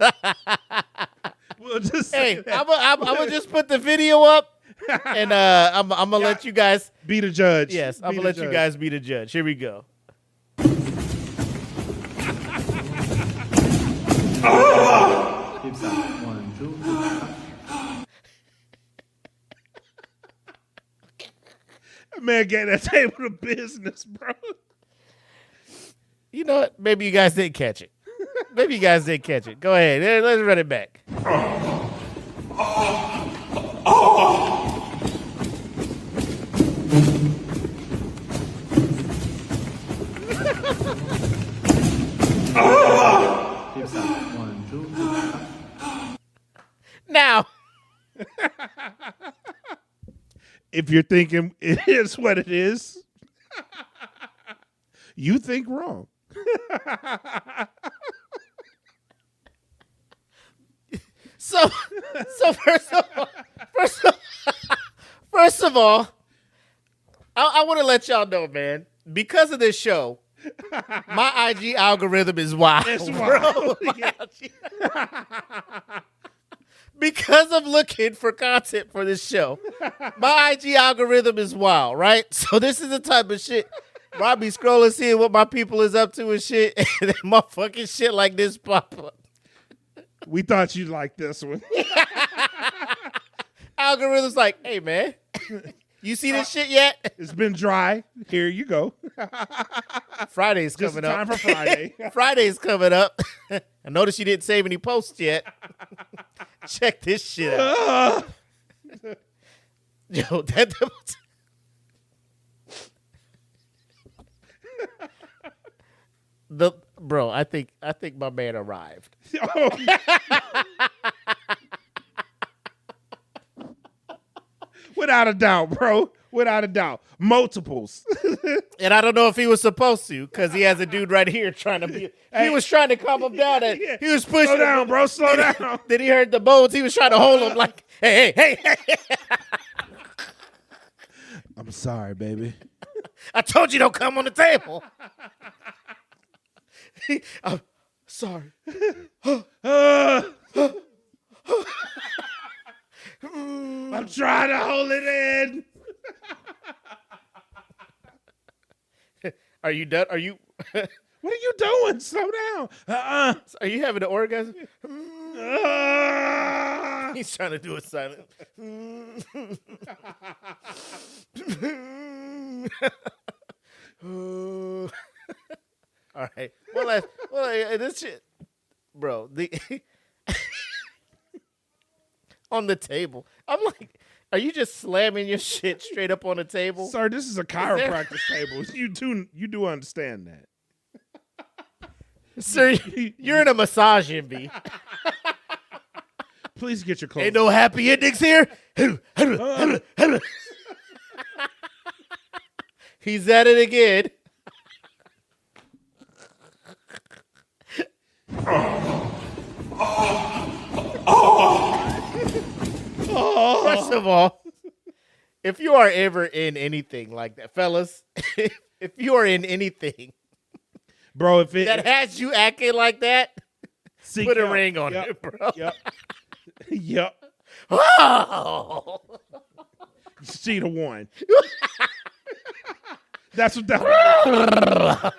We'll just Hey, I'm gonna just put the video up, and I'm gonna let you guys be the judge. Yes, I'm Be gonna the let you judge. guys be the judge. Here we go. Man, get that table to business, bro. You know what? Maybe you guys didn't catch it. Maybe you guys didn't catch it. Go ahead. Let's run it back. Now, If you're thinking it is what it is, you think wrong. so first of all, I want to let y'all know, man. Because of this show, my IG algorithm is wild. It's bro. wild. Because of looking for content for this show, my IG algorithm is wild, right? So this is the type of shit where I be scrolling, seeing what my people is up to and shit, and then motherfucking shit like this pop up. We thought you'd like this one. Algorithm's like, hey, man, you see this shit yet? It's been dry. Here you go. Friday's Just coming time up. for Friday. Friday's coming up. I noticed you didn't save any posts yet. Check this shit out. Yo, bro, I think my man arrived. Without a doubt, bro. Without a doubt. Multiples. And I don't know if he was supposed to, because he has a dude right here trying to be. He was trying to calm him down. And he was pushing. Slow down, him. bro. Slow down. Then he heard the bones. He was trying to hold him like, hey. I'm sorry, baby. I told you don't come on the table. I'm sorry. I'm trying to hold it in. Are you done? Are you? What are you doing? Slow down. Are you having an orgasm? He's trying to do it silent. All right. Well, this shit. bro, the on the table. I'm like, are you just slamming your shit straight up on the table? Sir, this is a chiropractic table. You do understand that. Sir, you're in a massage MB. Please get your clothes. Ain't no happy endings here. He's at it again. First of all, if you are ever in anything like that, fellas, if you are in anything, bro, if it that has you acting like that, put a ring on it, bro. Yep. Oh. She'd have won. That's what that.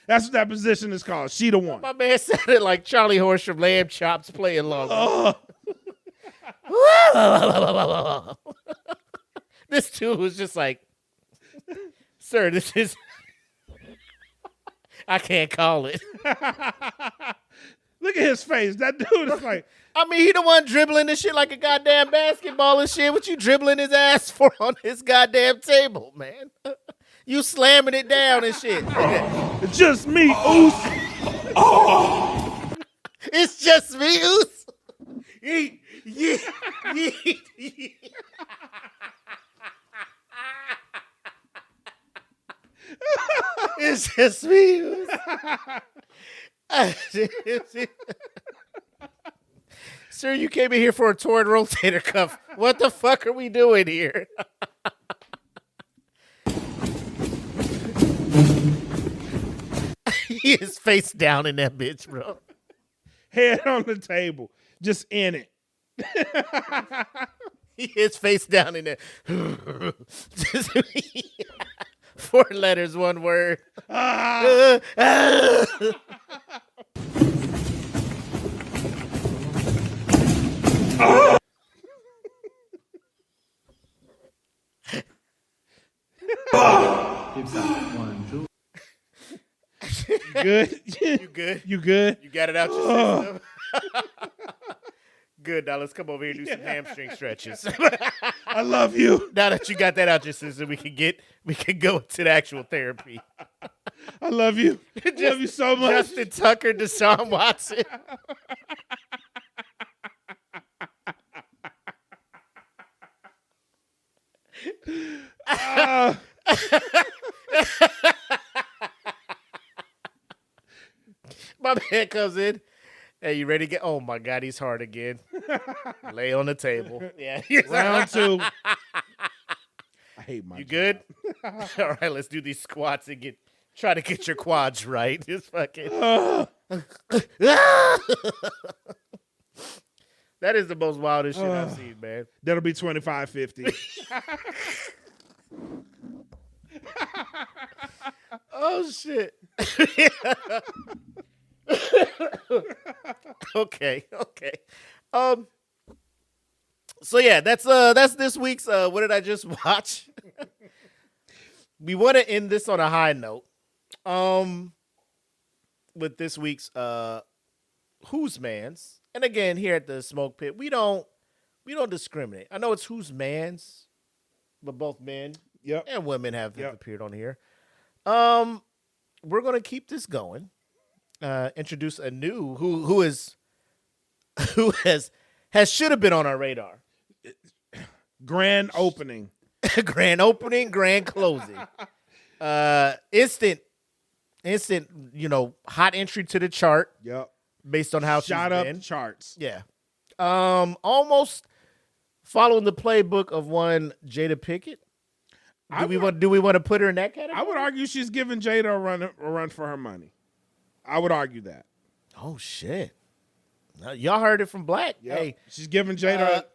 That's what that position is called. She'd have won. My man sounded like Charlie Horse from Lamb Chops playing along. This dude was just like, sir, this is. I can't call it. Look at his face. That dude is like. I mean, he the one dribbling this shit like a goddamn basketball and shit. What you dribbling his ass for on this goddamn table, man? You slamming it down and shit. It's just me, Oos. It's just me, Oos. Yeet, yeet, yeet. It's just me, Oos. Sir, you came in here for a torn rotator cuff. What the fuck are we doing here? He is face down in that bitch, bro. Head on the table. Just in it. He is face down in there. Just 4 letters, 1 word. Good? You good? You good? You got it out your system? Good. Now let's come over here and do some hamstring stretches. I love you. Now that you got that out your system, we can go to the actual therapy. I love you. I love you so much. Justin Tucker, Deshaun Watson. My man comes in. Hey, you ready to get? Oh my God, he's hard again. Lay on the table. Yeah. Round 2. I hate my You job. good? All right, let's do these squats and try to get your quads right. Just fucking. That is the most wildest shit I've seen, man. That'll be $25.50. Oh shit. Okay. So yeah, that's this week's what did I just watch? We want to end this on a high note. With this week's Who's Man's. And again, here at the Smoke Pit, we don't discriminate. I know it's Who's Man's, but both men and women have appeared on here. We're gonna keep this going. Introduce a new who should have been on our radar. Grand opening. Grand opening, grand closing. Instant, hot entry to the chart. Yep. Based on how shot she's up been. the charts. Yeah. Almost following the playbook of one Jada Pinkett. Do we want to put her in that category? I would argue she's giving Jada a run for her money. I would argue that. Oh shit! Y'all heard it from Black. Yep. Hey, she's giving Jada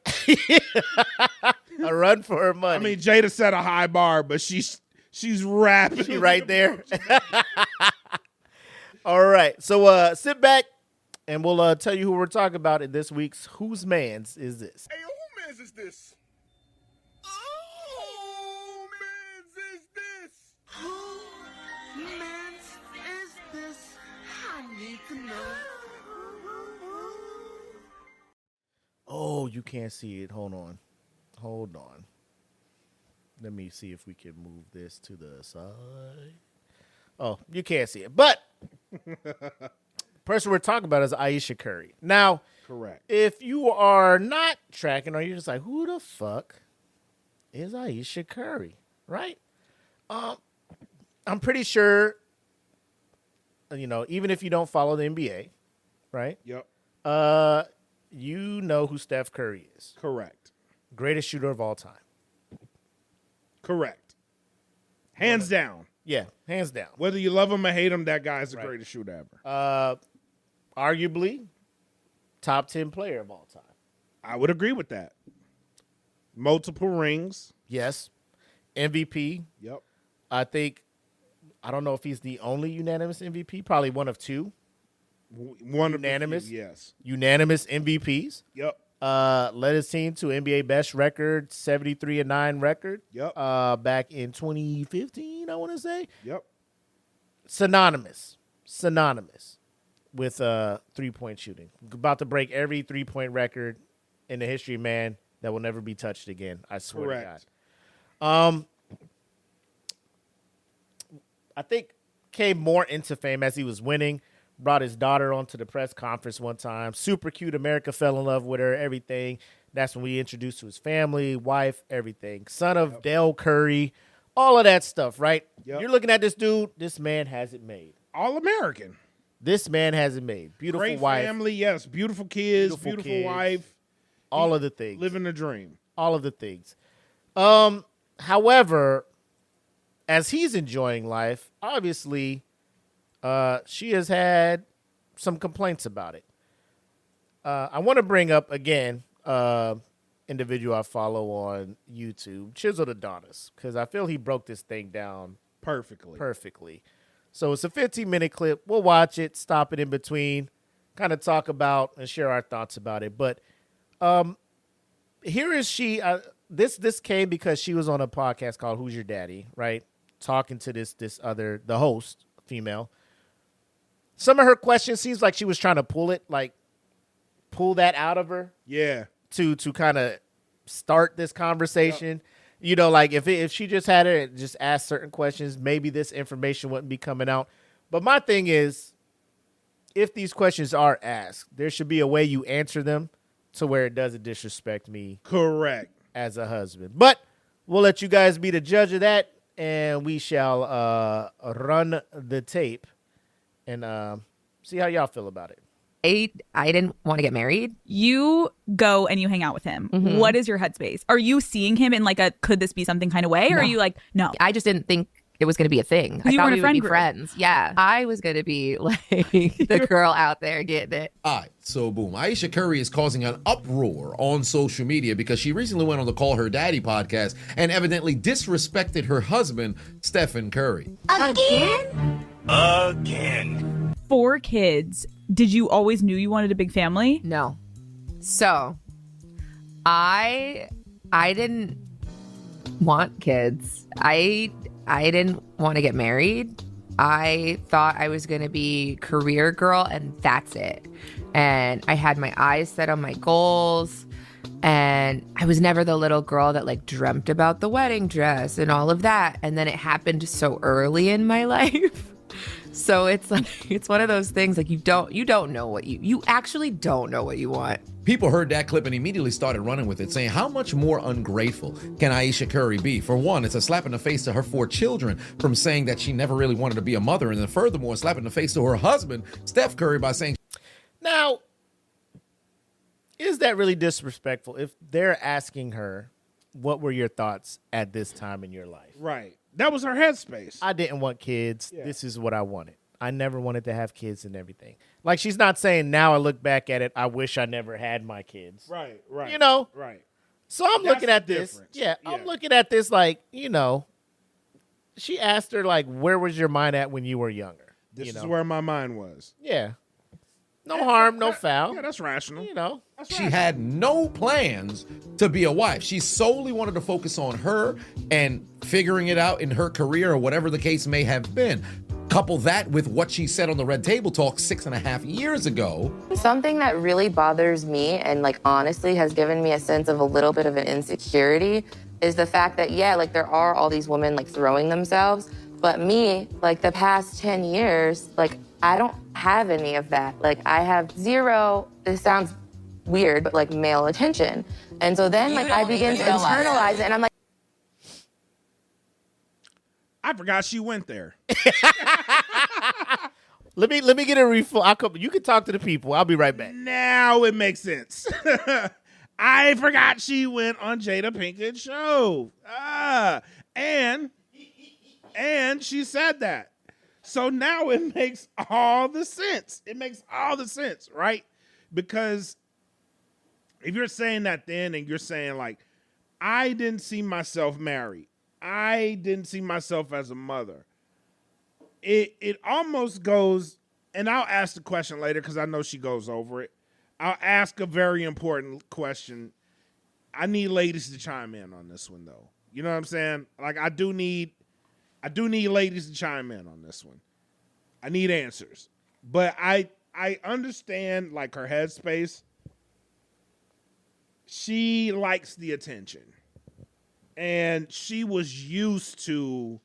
a run for her money. I mean, Jada set a high bar, but she's rapping. She right there. All right, so sit back, and we'll tell you who we're talking about in this week's Whose Man's Is This? Hey, who man's is this? Oh, man's is this? Who man's is this? I need to know. you can't see it. Hold on. Let me see if we can move this to the side. Oh, you can't see it. But the person we're talking about is Ayesha Curry. Now, Correct. if you are not tracking, or you're just like, who the fuck is Ayesha Curry, right? I'm pretty sure, even if you don't follow the NBA, right? Yep. You know who Steph Curry is. Correct. Greatest shooter of all time. Correct. Hands down. Yeah, hands down. Whether you love him or hate him, that guy's the Right. greatest shooter ever. Arguably, top 10 player of all time. I would agree with that. Multiple rings. Yes. MVP. Yep. I don't know if he's the only unanimous MVP. Probably one of two. One Unanimous? of the few, yes. Unanimous MVPs. Yep. Led his team to NBA best record, 73-9 record. Yep. Back in 2015, I want to say. Yep. Synonymous with 3-point shooting. About to break every 3-point record in the history, man, that will never be touched again. I swear Correct. to God. I think came more into fame as he was winning. Brought his daughter onto the press conference one time. Super cute. America fell in love with her, everything. That's when we introduced to his family, wife, everything. Son of Dell Curry, all of that stuff, right? Yep. You're looking at this dude. This man has it made. All-American. This man has it made. Beautiful Great wife. family, yes. Beautiful kids, beautiful kids. wife. All of the things. Living the dream. All of the things. However, as he's enjoying life, obviously, she has had some complaints about it. I want to bring up again, individual I follow on YouTube, Chiseled Adonis, because I feel he broke this thing down perfectly. So it's a 15-minute clip. We'll watch it, stop it in between, kind of talk about and share our thoughts about it. But here is she. This came because she was on a podcast called Who's Your Daddy, right? Talking to the host, female. Some of her questions seems like she was trying to pull that out of her. Yeah. To kind of start this conversation. Yep. Like if she just had her and just asked certain questions, maybe this information wouldn't be coming out. But my thing is, if these questions are asked, there should be a way you answer them to where it doesn't disrespect me. Correct. As a husband. But we'll let you guys be the judge of that, and we shall run the tape and see how y'all feel about it. I didn't want to get married. You go and you hang out with him. Mm-hmm. What is your headspace? Are you seeing him in like a could this be something kind of way? Or are you like, no? I just didn't think it was going to be a thing. I thought we would be friends. Yeah. I was going to be like the girl out there getting it. All right. So, boom. Ayesha Curry is causing an uproar on social media because she recently went on the Call Her Daddy podcast and evidently disrespected her husband, Stephen Curry. Again. 4 kids. Did you always knew you wanted a big family? No. So, I didn't want kids. I didn't want to get married. I thought I was going to be career girl and that's it. And I had my eyes set on my goals. And I was never the little girl that like dreamt about the wedding dress and all of that. And then it happened so early in my life. So it's like, it's one of those things like you don't know what you actually don't know what you want. People heard that clip and immediately started running with it, saying how much more ungrateful can Ayesha Curry be? For one, it's a slap in the face to her 4 children from saying that she never really wanted to be a mother. And then furthermore, a slap in the face to her husband, Steph Curry, by saying... Now, is that really disrespectful if they're asking her, what were your thoughts at this time in your life? Right. That was her headspace. I didn't want kids. Yeah. This is what I wanted. I never wanted to have kids and everything. Like, she's not saying now I look back at it, I wish I never had my kids. Right. Right. So I'm looking at this. Yeah, I'm looking at this like, she asked her, like, where was your mind at when you were younger? This is where my mind was. Yeah. No harm, no foul. Yeah, that's rational. She had no plans to be a wife. She solely wanted to focus on her and figuring it out in her career or whatever the case may have been. Couple that with what she said on the Red Table Talk 6.5 years ago. Something that really bothers me and like honestly has given me a sense of a little bit of an insecurity is the fact that, yeah, like there are all these women like throwing themselves, but me, like the past 10 years, like I don't have any of that. Like I have zero, this sounds weird, but like male attention. And so then like I begin to internalize it and I'm like, I forgot she went there. Let me get a refill. You can talk to the people. I'll be right back. Now it makes sense. I forgot she went on Jada Pinkett's show. And she said that. So now it makes all the sense. It makes all the sense, right? Because if you're saying that then and you're saying like, I didn't see myself married. I didn't see myself as a mother. It almost goes, and I'll ask the question later because I know she goes over it. I'll ask a very important question. I need ladies to chime in on this one though. You know what I'm saying? Like I do need ladies to chime in on this one. I need answers. But I understand like her headspace. She likes the attention. And she was used to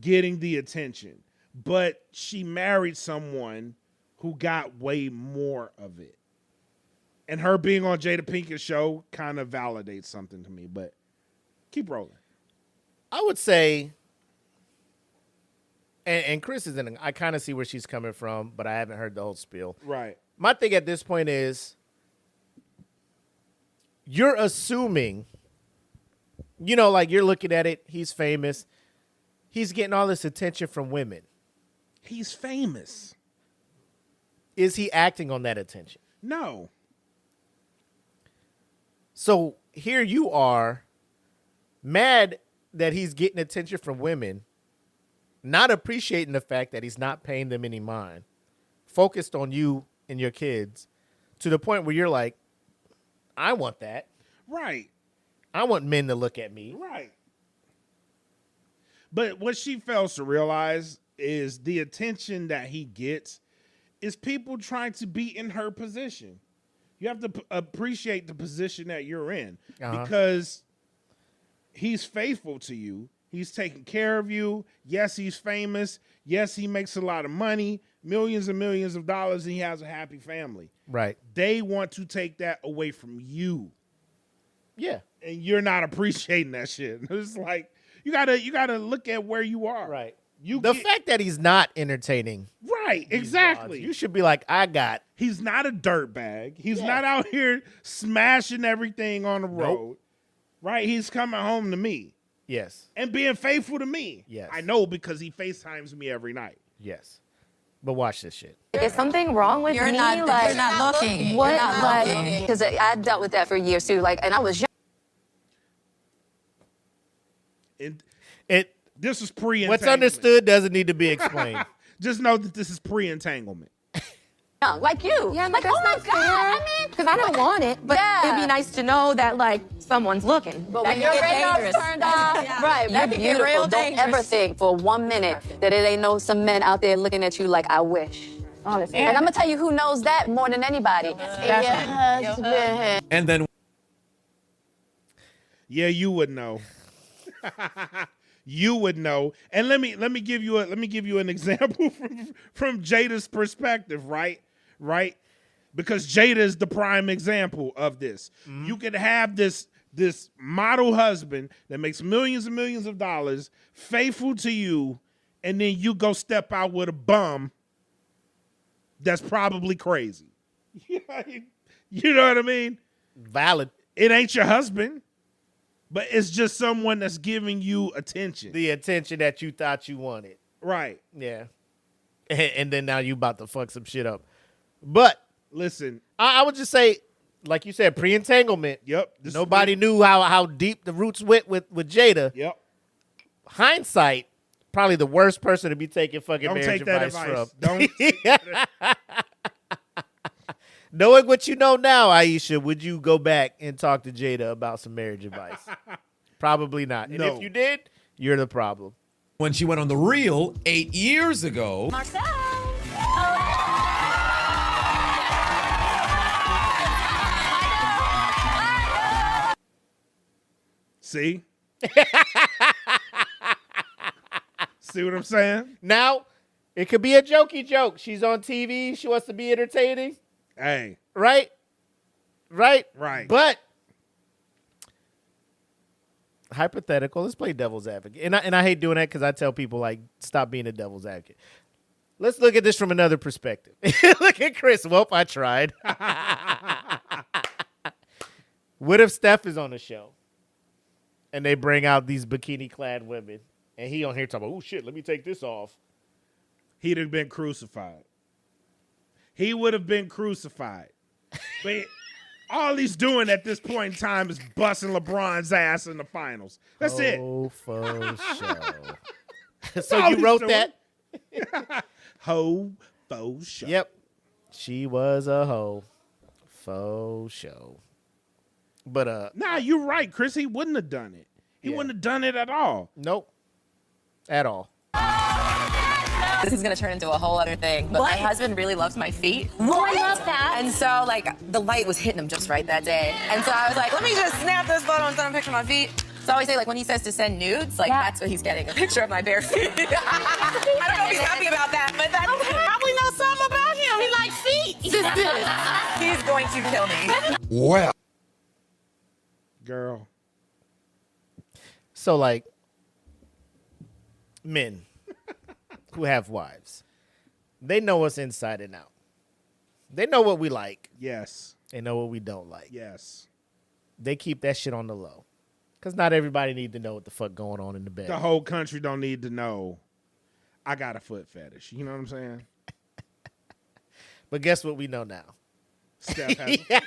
getting the attention. But she married someone who got way more of it. And her being on Jada Pinkett's show kind of validates something to me. But keep rolling. I would say, and Chris is in, I kind of see where she's coming from, but I haven't heard the whole spiel. Right. My thing at this point is, you're assuming, you know, like you're looking at it, he's famous. He's getting all this attention from women. He's famous. Is he acting on that attention? No. So here you are, mad that he's getting attention from women, not appreciating the fact that he's not paying them any mind, focused on you and your kids, to the point where you're like, I want that. Right. I want men to look at me. Right. But what she fails to realize is the attention that he gets is people trying to be in her position. You have to appreciate the position that you're in because he's faithful to you. He's taking care of you. Yes, he's famous. Yes, he makes a lot of money, millions and millions of dollars, and he has a happy family. Right. They want to take that away from you. Yeah. And you're not appreciating that shit. It's like you gotta look at where you are. Right. The fact that he's not entertaining. Right, exactly. You should be like, he's not a dirtbag. He's not out here smashing everything on the road. Right? He's coming home to me. Yes. And being faithful to me. Yes. I know because he FaceTimes me every night. Yes. But watch this shit. is something wrong with me? You're not looking. What? You're not Like, because I dealt with that for years too. Like, and I was young. This is pre-entanglement. What's understood doesn't need to be explained. Just know that this is pre-entanglement. Like you. Yeah, like, that's oh my not God. fair. I mean, Because I don't want it, but it'd be nice to know that like someone's looking. But when your radar's turned off, Right, that you're can get real beautiful. Don't dangerous. ever think for 1 minute that it ain't no some men out there looking at you like I wish. Honestly. And I'm gonna tell you who knows that more than anybody. Your husband. And then Yeah, you would know. You would know. And let me give you an example from Jada's perspective, right? Right? Because Jada is the prime example of this. Mm-hmm. You could have this model husband that makes millions and millions of dollars, faithful to you, and then you go step out with a bum that's probably crazy. You know what I mean? Valid. It ain't your husband. But it's just someone that's giving you attention. The attention that you thought you wanted. Right. Yeah. And then now you about to fuck some shit up. But listen, I would just say, like you said, pre-entanglement. Yep. Nobody knew how deep the roots went with Jada. Yep. Hindsight, probably the worst person to be taking fucking Don't marriage take that advice advice. from. Don't take that. Knowing what you know now, Ayesha, would you go back and talk to Jada about some marriage advice? Probably not. And No. if you did, you're the problem. when she went on The Real 8 years ago. Marcel. See? See what I'm saying? Now, it could be a jokey joke. She's on TV. She wants to be entertaining. Hey. Right? Right? Right. But hypothetical. Let's play devil's advocate. And I hate doing that because I tell people, like, stop being a devil's advocate. Let's look at this from another perspective. Look at Chris. Well, I tried. What if Steph is on the show and they bring out these bikini-clad women and he on here talking about, oh, shit, let me take this off. He'd have been crucified. He would have been crucified. But all he's doing at this point in time is busting LeBron's ass in the finals. That's it. Oh, faux show. So you wrote that? Ho, faux show. Yep. She was a hoe. Faux show. But nah, you're right, Chris. He wouldn't have done it. He wouldn't have done it at all. Nope. At all. This is gonna turn into a whole other thing, but my husband really loves my feet. Oh, I love that. And so, like, the light was hitting him just right that day. And so I was like, let me just snap this photo and send him a picture of my feet. So I always say, like, when he says to send nudes, like, that's what he's getting, a picture of my bare feet. I don't know if he's happy about that, but that's Probably know something about him. He likes feet. he's going to kill me. Well. Girl. So, like, men who have wives, they know us inside and out. They know what we like. Yes. They know what we don't like. Yes. They keep that shit on the low. Because not everybody need to know what the fuck going on in the bed. The whole country don't need to know I got a foot fetish. You know what I'm saying? But guess what we know now? Steph has a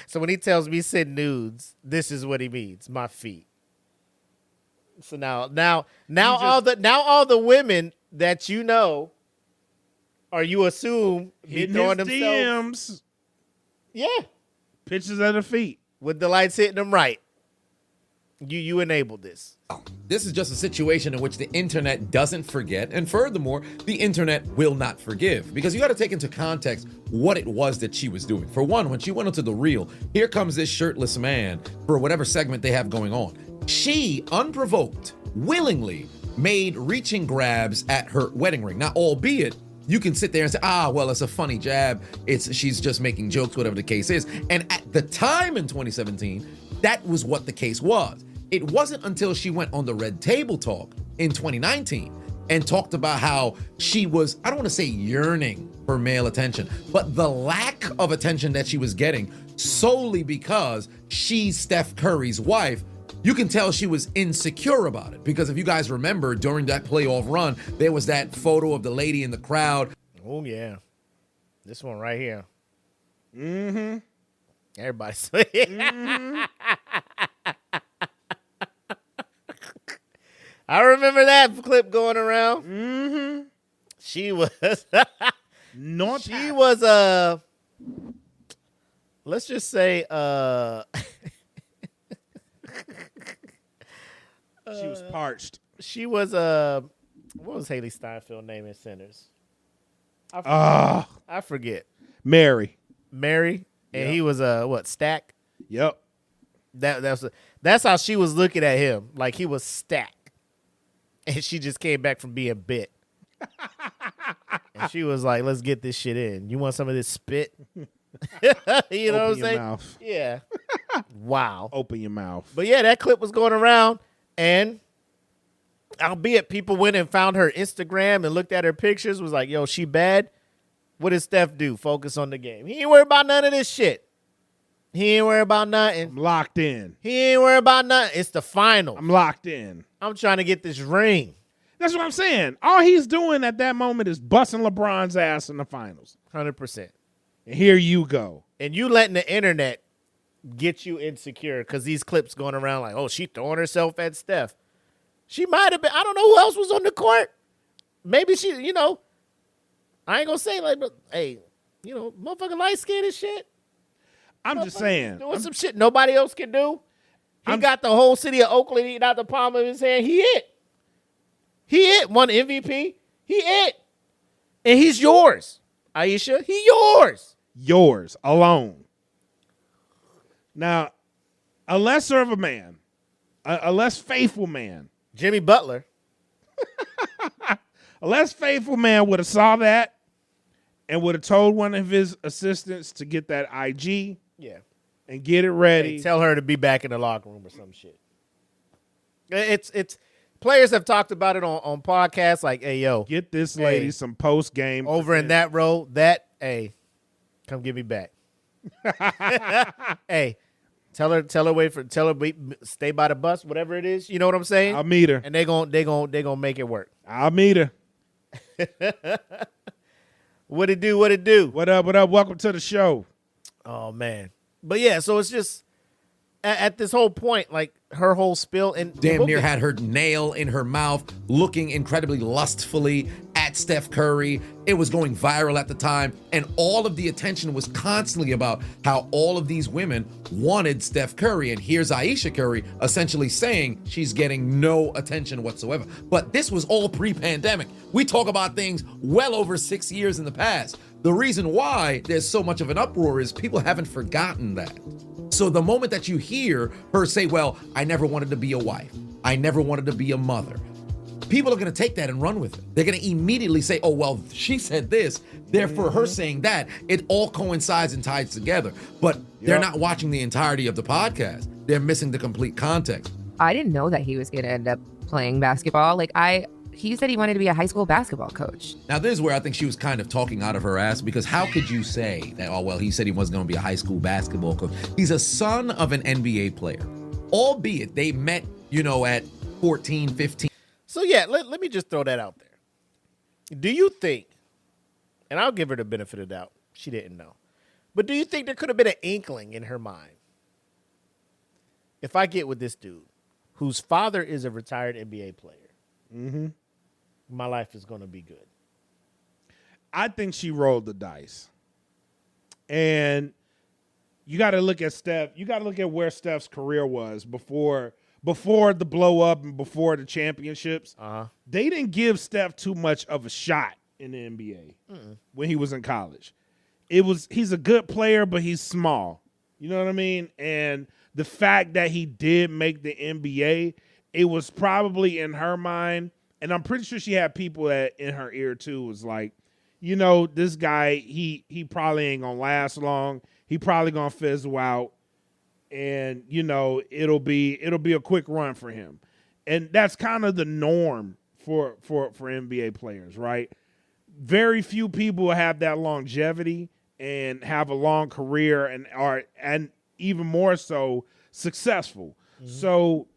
So when he tells me send nudes, this is what he means, my feet. So now all the women that you know, or you assume be hitting throwing his themselves. DMs. Yeah. Pictures of the feet. With the lights hitting them right. You enabled this. This is just a situation in which the internet doesn't forget, and furthermore, the internet will not forgive. Because you got to take into context what it was that she was doing. For one, when she went onto The Real, here comes this shirtless man for whatever segment they have going on. She, unprovoked, willingly made reaching grabs at her wedding ring. Now, albeit, you can sit there and say, well, it's a funny jab. She's just making jokes, whatever the case is. And at the time in 2017, that was what the case was. It wasn't until she went on the Red Table Talk in 2019 and talked about how she was, I don't want to say yearning for male attention, but the lack of attention that she was getting solely because she's Steph Curry's wife. You can tell she was insecure about it, because if you guys remember, during that playoff run, there was that photo of the lady in the crowd. Oh, yeah. This one right here. Mm-hmm. Everybody's I remember that clip going around. Mm-hmm. She was not. She was let's just say she was parched. She was what was Haley Steinfeld name in Sinners? I forget. Mary. And Yep. he was what, Stack? Yep. That's how she was looking at him, like he was Stack. And she just came back from being bit. And she was like, let's get this shit in. You want some of this spit? You know what I'm your saying? mouth. Yeah. Wow. Open your mouth. But yeah, that clip was going around, and albeit people went and found her Instagram and looked at her pictures, was like, yo, she bad. What did Steph do? Focus on the game. He ain't worried about none of this shit. He ain't worried about nothing. I'm locked in. He ain't worried about nothing. It's the final. I'm locked in. I'm trying to get this ring. That's what I'm saying. All he's doing at that moment is busting LeBron's ass in the finals. 100%. And here you go. And you letting the internet get you insecure because these clips going around like, oh, she throwing herself at Steph. She might have been. I don't know who else was on the court. Maybe she, I ain't going to say like, but hey, motherfucking light skin and shit. I'm just saying. Doing some shit nobody else can do. He got the whole city of Oakland eating out the palm of his hand. He it. Won MVP. He it. And he's yours, Ayesha. He yours. Yours alone. Now, a lesser of a man, a less faithful man, Jimmy Butler. a less faithful man would have saw that and would have told one of his assistants to get that IG. Yeah. And get it ready. Hey, tell her to be back in the locker room or some shit. It's players have talked about it on podcasts like, hey, yo. Get this lady some post game. Over in that row, hey, come get me back. Hey, tell her stay by the bus, whatever it is. You know what I'm saying? I'll meet her. And they gonna make it work. I'll meet her. What it do? What it do? What up? What up? Welcome to the show. Oh man. But yeah, so it's just at this whole point, like her whole spill and damn near had her nail in her mouth, looking incredibly lustfully at Steph Curry. It was going viral at the time, and all of the attention was constantly about how all of these women wanted Steph Curry. And here's Ayesha Curry essentially saying she's getting no attention whatsoever. But this was all pre-pandemic. We talk about things well over 6 years in the past. The reason why there's so much of an uproar is people haven't forgotten that. So the moment that you hear her say, well, I never wanted to be a wife, I never wanted to be a mother, people are going to take that and run with it. They're going to immediately say, oh, well, she said this, therefore her saying that. It all coincides and ties together. But they're not watching the entirety of the podcast. They're missing the complete context. I didn't know that he was going to end up playing basketball. He said he wanted to be a high school basketball coach. Now, this is where I think she was kind of talking out of her ass, because how could you say that, oh, well, he said he wasn't going to be a high school basketball coach. He's a son of an NBA player, albeit they met, at 14, 15. So, yeah, let me just throw that out there. Do you think, and I'll give her the benefit of the doubt, she didn't know, but do you think there could have been an inkling in her mind? If I get with this dude whose father is a retired NBA player, my life is going to be good. I think she rolled the dice. And you got to look at Steph. You got to look at where Steph's career was before the blow up and before the championships. They didn't give Steph too much of a shot in the NBA when he was in college. He's a good player, but he's small. You know what I mean? And the fact that he did make the NBA, it was probably in her mind, and I'm pretty sure she had people that in her ear too, was like, this guy, he probably ain't gonna last long. He probably gonna fizzle out, and it'll be a quick run for him. And that's kind of the norm for NBA players, right? Very few people have that longevity and have a long career and even more so successful. So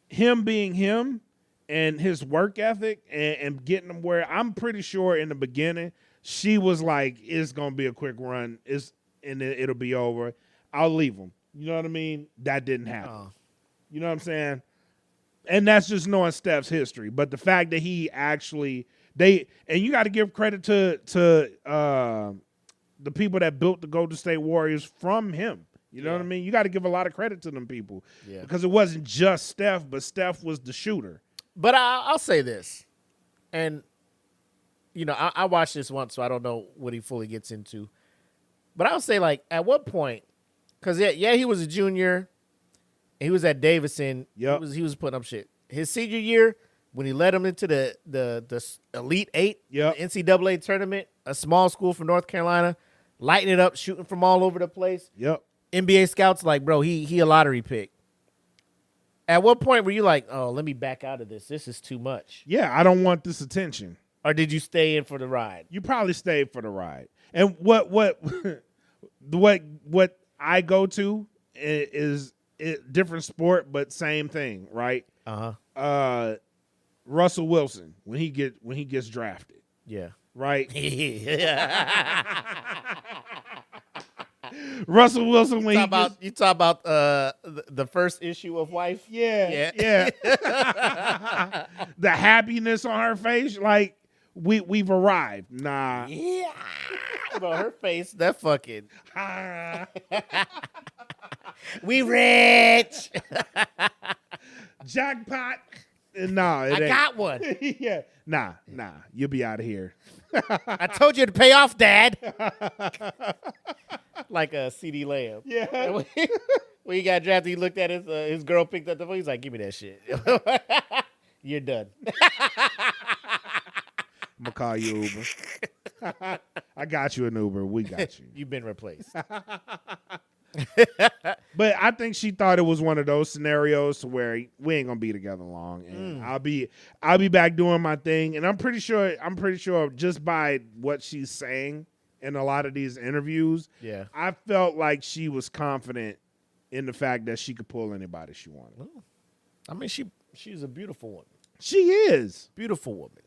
him being him and his work ethic and getting him where, I'm pretty sure in the beginning she was like, it's gonna be a quick run, and then it'll be over. I'll leave him. You know what I mean? That didn't happen. You know what I'm saying? And that's just knowing Steph's history. But the fact that he actually and you got to give credit to the people that built the Golden State Warriors from him. You know what I mean? You got to give a lot of credit to them people. Yeah. Because it wasn't just Steph, but Steph was the shooter. But I'll say this, and I watched this once, so I don't know what he fully gets into. But I'll say, like, at what point, because he was a junior, and he was at Davidson. Yep. He was putting up shit. His senior year, when he led him into the Elite Eight, the NCAA tournament, a small school from North Carolina, lighting it up, shooting from all over the place. Yep. NBA scouts like, bro, he a lottery pick. At what point were you like, oh, let me back out of this? This is too much. Yeah, I don't want this attention. Or did you stay in for the ride? You probably stayed for the ride. And what I go to is different sport, but same thing, right? Russell Wilson when he gets drafted. Yeah. Right? Russell Wilson when you talk about the first issue of Wife. Yeah. The happiness on her face, like we've arrived. Nah. Yeah. Bro, her face, that fucking. We rich. Jackpot. Nah, I got one. Yeah. Nah. You'll be out of here. I told you to pay off, Dad. Like a CD Lamb. Yeah. When he got drafted, he looked at his girl picked up the phone. He's like, give me that shit. You're done. I'm going to call you Uber. I got you an Uber. We got you. You've been replaced. But I think she thought it was one of those scenarios to where we ain't gonna be together long, and I'll be back doing my thing. And I'm pretty sure just by what she's saying in a lot of these interviews, yeah, I felt like she was confident in the fact that she could pull anybody she wanted. I mean, she's a beautiful woman. She is beautiful woman.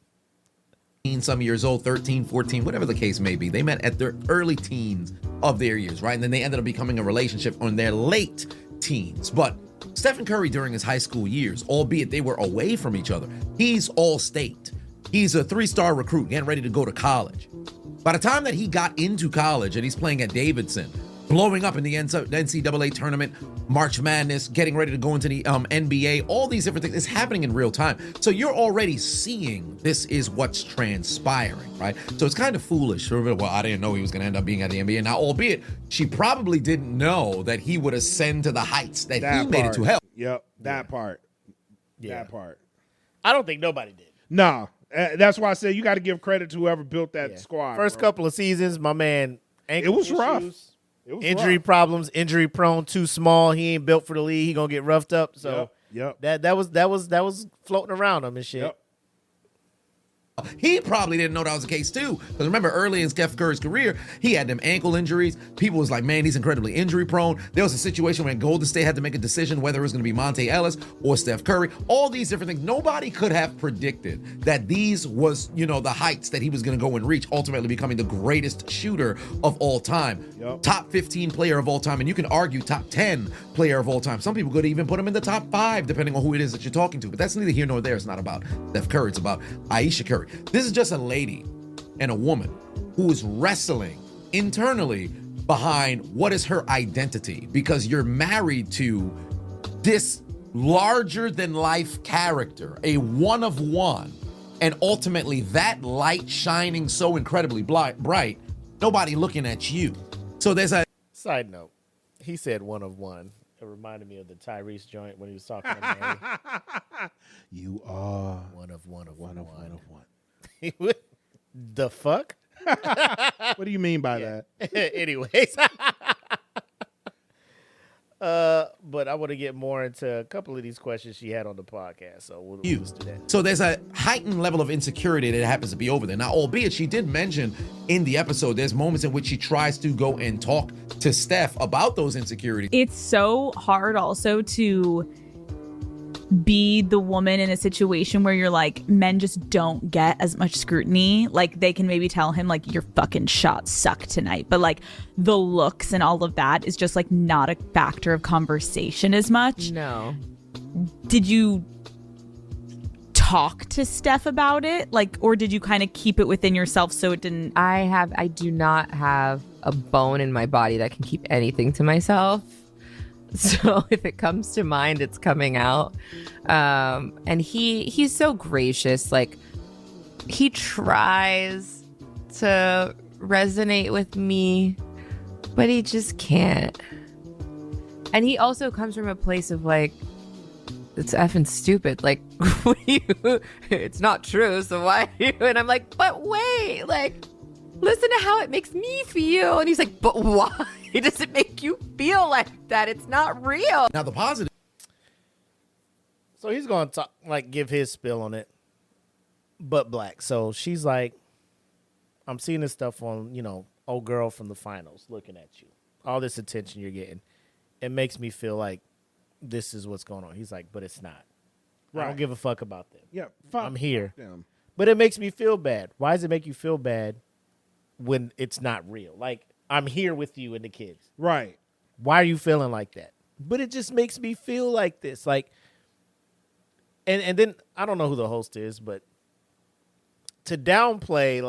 Some years old, 13, 14, whatever the case may be. They met at their early teens of their years, right? And then they ended up becoming a relationship on their late teens. But Stephen Curry, during his high school years, albeit they were away from each other, he's all-state. He's a 3-star recruit getting ready to go to college. By the time that he got into college and he's playing at Davidson, blowing up in the NCAA tournament, March Madness, getting ready to go into the NBA, all these different things. It's happening in real time. So you're already seeing this is what's transpiring, right? So it's kind of foolish. Well, I didn't know he was going to end up being at the NBA. Now, albeit, she probably didn't know that he would ascend to the heights that he made it to. Hell. Yep, that part. That part. I don't think nobody did. No. That's why I said you got to give credit to whoever built that squad. First couple of seasons, my man, ankle it was issues. rough. Injury problems, injury prone, too small. He ain't built for the league. He gonna get roughed up. So that was floating around him and shit. Yep. He probably didn't know that was the case too. Because remember, early in Steph Curry's career, he had them ankle injuries. People was like, man, he's incredibly injury prone. There was a situation when Golden State had to make a decision whether it was going to be Monte Ellis or Steph Curry. All these different things. Nobody could have predicted that these was, the heights that he was going to go and reach, ultimately becoming the greatest shooter of all time. Yep. Top 15 player of all time. And you can argue top 10 player of all time. Some people could even put him in the top 5, depending on who it is that you're talking to. But that's neither here nor there. It's not about Steph Curry. It's about Ayesha Curry. This is just a lady and a woman who is wrestling internally behind what is her identity, because you're married to this larger than life character, a one of one, and ultimately that light shining so incredibly bright, nobody looking at you. So there's a side note. He said one of one. It reminded me of the Tyrese joint when he was talking to Mary. You are one of one. What The fuck? do you mean by that? Anyways. But I want to get more into a couple of these questions she had on the podcast. So we'll just do that. So there's a heightened level of insecurity that happens to be over there. Now, albeit she did mention in the episode, there's moments in which she tries to go and talk to Steph about those insecurities. It's so hard also to be the woman in a situation where you're like, men just don't get as much scrutiny. Like, they can maybe tell him like, your fucking shots suck tonight, but like the looks and all of that is just like not a factor of conversation as much. No. Did you talk to Steph about it, like, or did you kind of keep it within yourself so it didn't? I do not have a bone in my body that can keep anything to myself. So if it comes to mind, it's coming out. And he's so gracious. Like, he tries to resonate with me, but he just can't. And he also comes from a place of like, it's effing stupid. Like, it's not true. So why? And I'm like, but wait, like, listen to how it makes me feel. And he's like, but why does it make you feel like that? It's not real. Now, the positive. So he's going to give his spill on it, but black. So she's like, I'm seeing this stuff on, old girl from the finals looking at you. All this attention you're getting. It makes me feel like this is what's going on. He's like, but it's not. Right. I don't give a fuck about them. Yeah, I'm here. Them. But it makes me feel bad. Why does it make you feel bad when it's not real? Like, I'm here with you and the kids. Right. Why are you feeling like that? But it just makes me feel like this. Like, and then I don't know who the host is, but to downplay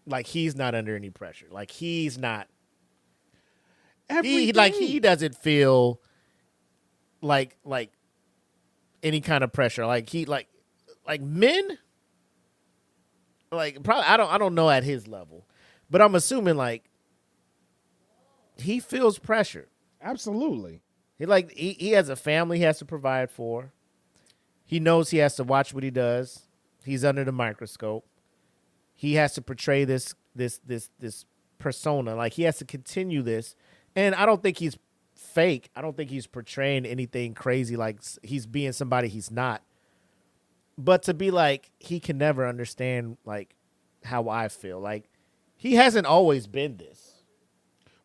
like he's not under any pressure. Like he's not. He doesn't feel like any kind of pressure. Like he like men. Like probably I don't know at his level, but I'm assuming like he feels pressure. Absolutely. He has a family he has to provide for. He knows he has to watch what he does. He's under the microscope. He has to portray this persona. Like he has to continue this. And I don't think he's fake. I don't think he's portraying anything crazy like he's being somebody he's not. But to be like, he can never understand like how I feel. Like he hasn't always been this.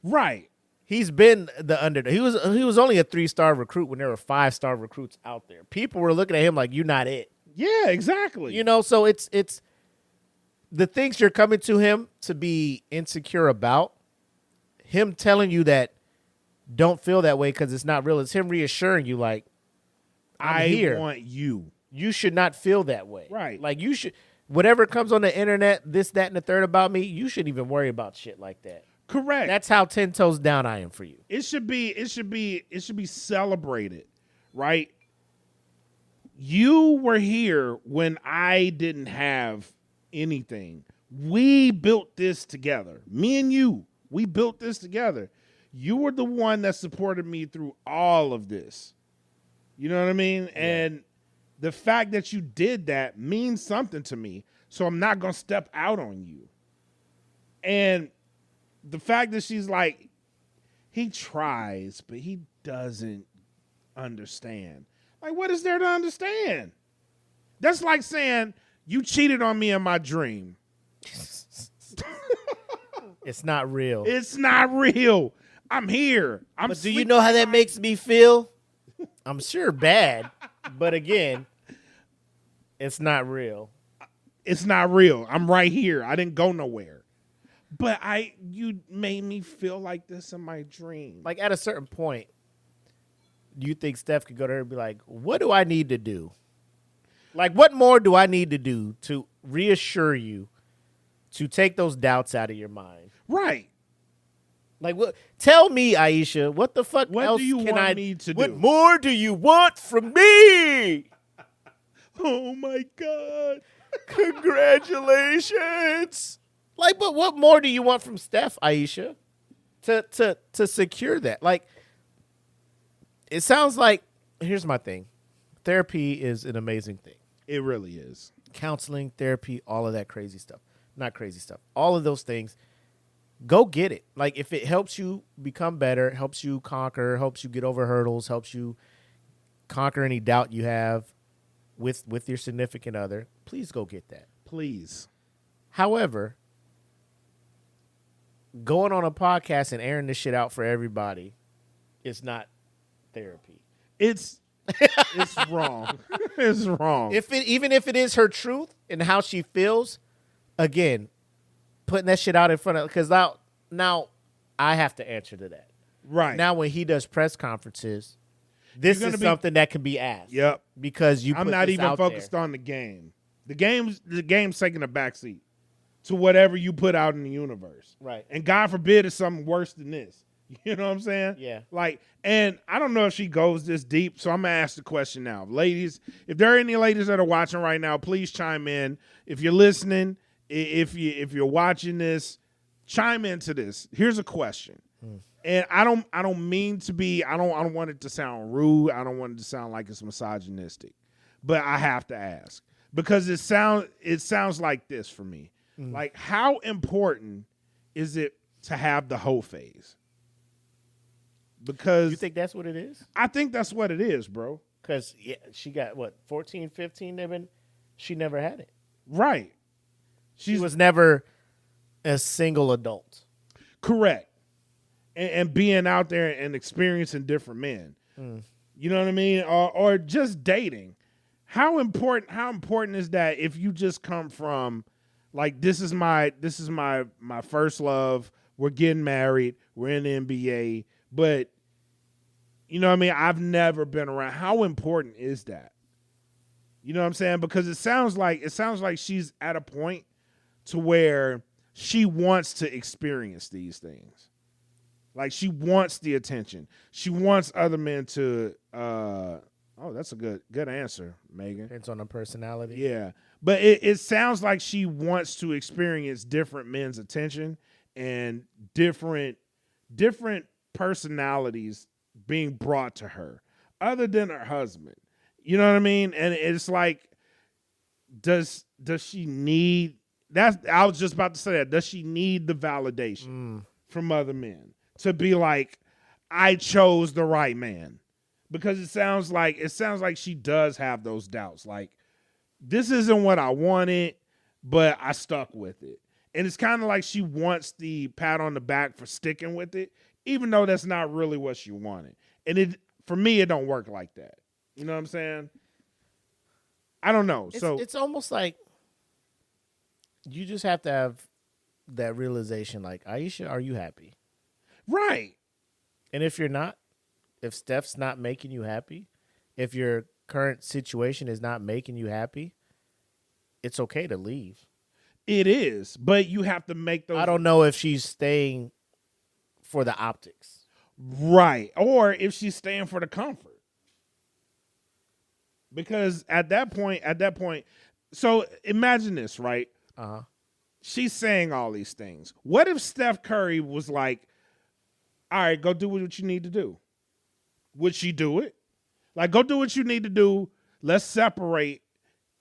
Right. He's been the underdog. He was only a 3-star recruit when there were 5-star recruits out there. People were looking at him like, you're not it. Yeah, exactly. You know, so it's the things you're coming to him to be insecure about, him telling you that don't feel that way because it's not real. It's him reassuring you like, I here. want you. You should not feel that way. Right. Like you should, whatever comes on the internet, this, that, and the third about me, you shouldn't even worry about shit like that. Correct. That's how 10 toes down I am for you. It should be celebrated, right? You were here when I didn't have anything. We built this together. Me and you, we built this together. You were the one that supported me through all of this. You know what I mean? Yeah. And the fact that you did that means something to me. So I'm not going to step out on you. And the fact that she's like, he tries, but he doesn't understand. Like, what is there to understand? That's like saying, you cheated on me in my dream. It's not real. It's not real. I'm here. But do you know how that makes me feel? I'm sure bad, but again, it's not real. It's not real. I'm right here. I didn't go nowhere. But you made me feel like this in my dream. Like at a certain point, do you think Steph could go to her and be like, what do I need to do? Like, what more do I need to do to reassure you to take those doubts out of your mind? Right. Like, what? Tell me, Ayesha, what the fuck what else do you can want I me to what do? more do you want from me? Oh, my God. Congratulations. Like, but what more do you want from Steph, Ayesha, to secure that? Like, it sounds like, here's my thing. Therapy is an amazing thing. It really is. Counseling, therapy, all of that crazy stuff. Not crazy stuff. All of those things. Go get it. Like, if it helps you become better, helps you conquer, helps you get over hurdles, helps you conquer any doubt you have with your significant other, please go get that. Please. However, going on a podcast and airing this shit out for everybody is not therapy. It's wrong. It's wrong. Even if it is her truth and how she feels, again, putting that shit out in front of, because now I have to answer to that. Right. Now when he does press conferences, this is something that can be asked. Yep. Because I'm not even focused on the game. The game's taking a backseat to whatever you put out in the universe. Right. And God forbid it's something worse than this. You know what I'm saying? Yeah. Like, and I don't know if she goes this deep, so I'm going to ask the question now. Ladies, if there are any ladies that are watching right now, please chime in. If you're listening, if you're watching this, chime into this. Here's a question. And I don't mean to be, I don't want it to sound rude. I don't want it to sound like it's misogynistic. But I have to ask. Because it sounds like this for me. Like, how important is it to have the hoe phase? Because you think that's what it is? I think that's what it is, bro. Because she got, 14, 15? She never had it. Right. She was never a single adult. Correct. And being out there and experiencing different men. You know what I mean? Or just dating. How important is that if you just come from, like, this is my first love, we're getting married, we're in the NBA, but you know what I mean? I've never been around. How important is that? You know what I'm saying? Because it sounds like she's at a point to where she wants to experience these things. Like she wants the attention. She wants other men to that's a good answer, Megan. Depends on the personality. Yeah. But it sounds like she wants to experience different men's attention and different personalities being brought to her other than her husband. You know what I mean? And it's like, does she need that? I was just about to say that. Does she need the validation from other men to be like, I chose the right man? Because it sounds like she does have those doubts. Like, this isn't what I wanted, but I stuck with it. And it's kind of like she wants the pat on the back for sticking with it, even though that's not really what she wanted. And for me, it don't work like that. You know what I'm saying? I don't know. It's almost like you just have to have that realization, like, Ayesha, are you happy? Right. And if you're not, if Steph's not making you happy, if your current situation is not making you happy, it's okay to leave. It is, but you have to make those. I don't know if she's staying for the optics. Right. Or if she's staying for the comfort. Because at that point, so imagine this, right? Uh-huh. She's saying all these things. What if Steph Curry was like, all right, go do what you need to do? Would she do it? Like, go do what you need to do. Let's separate.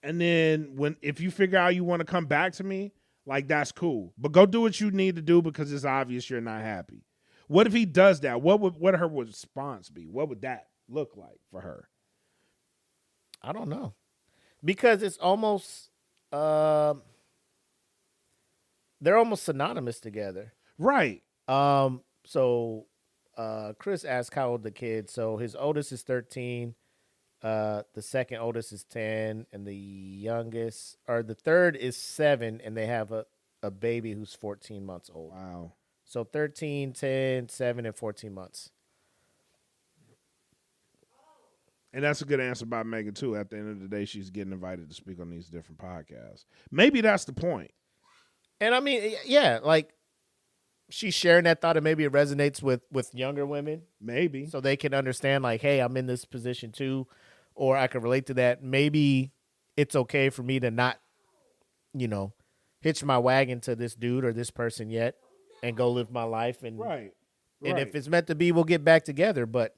And then if you figure out you want to come back to me, like, that's cool. But go do what you need to do because it's obvious you're not happy. What if he does that? What would her response be? What would that look like for her? I don't know. Because it's almost they're almost synonymous together. Right. So Chris asked how old the kid. So his oldest is 13. The second oldest is 10, and the third is 7, and they have a baby who's 14 months old. Wow. So 13, 10, 7, and 14 months. And that's a good answer by Megan, too. At the end of the day, she's getting invited to speak on these different podcasts. Maybe that's the point. And I mean, yeah, like, she's sharing that thought, and maybe it resonates with younger women. Maybe. So they can understand, like, hey, I'm in this position, too, or I can relate to that. Maybe it's okay for me to not, hitch my wagon to this dude or this person yet and go live my life. And, right. And if it's meant to be, we'll get back together, but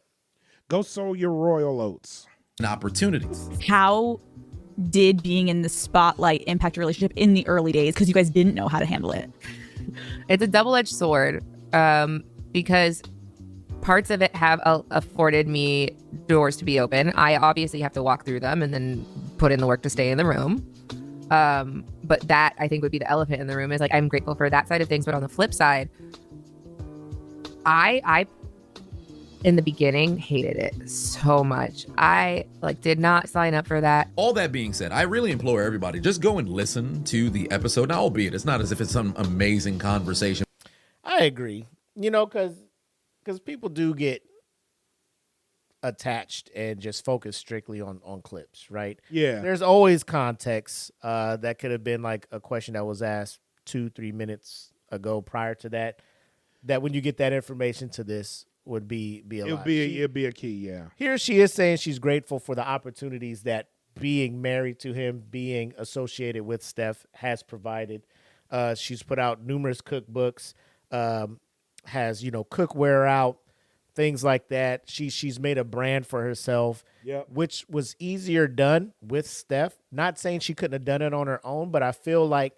go sow your royal oats. An opportunity. How did being in the spotlight impact your relationship in the early days? Because you guys didn't know how to handle it. It's a double-edged sword because parts of it have afforded me doors to be open. I obviously have to walk through them and then put in the work to stay in the room. But that, I think, would be the elephant in the room, is like, I'm grateful for that side of things. But on the flip side, I in the beginning hated it so much. I did not sign up for that. All that being said, I really implore everybody, just go and listen to the episode. Now, albeit it's not as if it's some amazing conversation. I agree. Because people do get attached and just focus strictly on clips, right? Yeah. There's always context that could have been like a question that was asked 2-3 minutes ago prior to that when you get that information to this would be a lot. It'd be a key, yeah. Here she is saying she's grateful for the opportunities that being married to him, being associated with Steph has provided. She's put out numerous cookbooks, has, cookware out, things like that. She's made a brand for herself, which was easier done with Steph. Not saying she couldn't have done it on her own, but I feel like,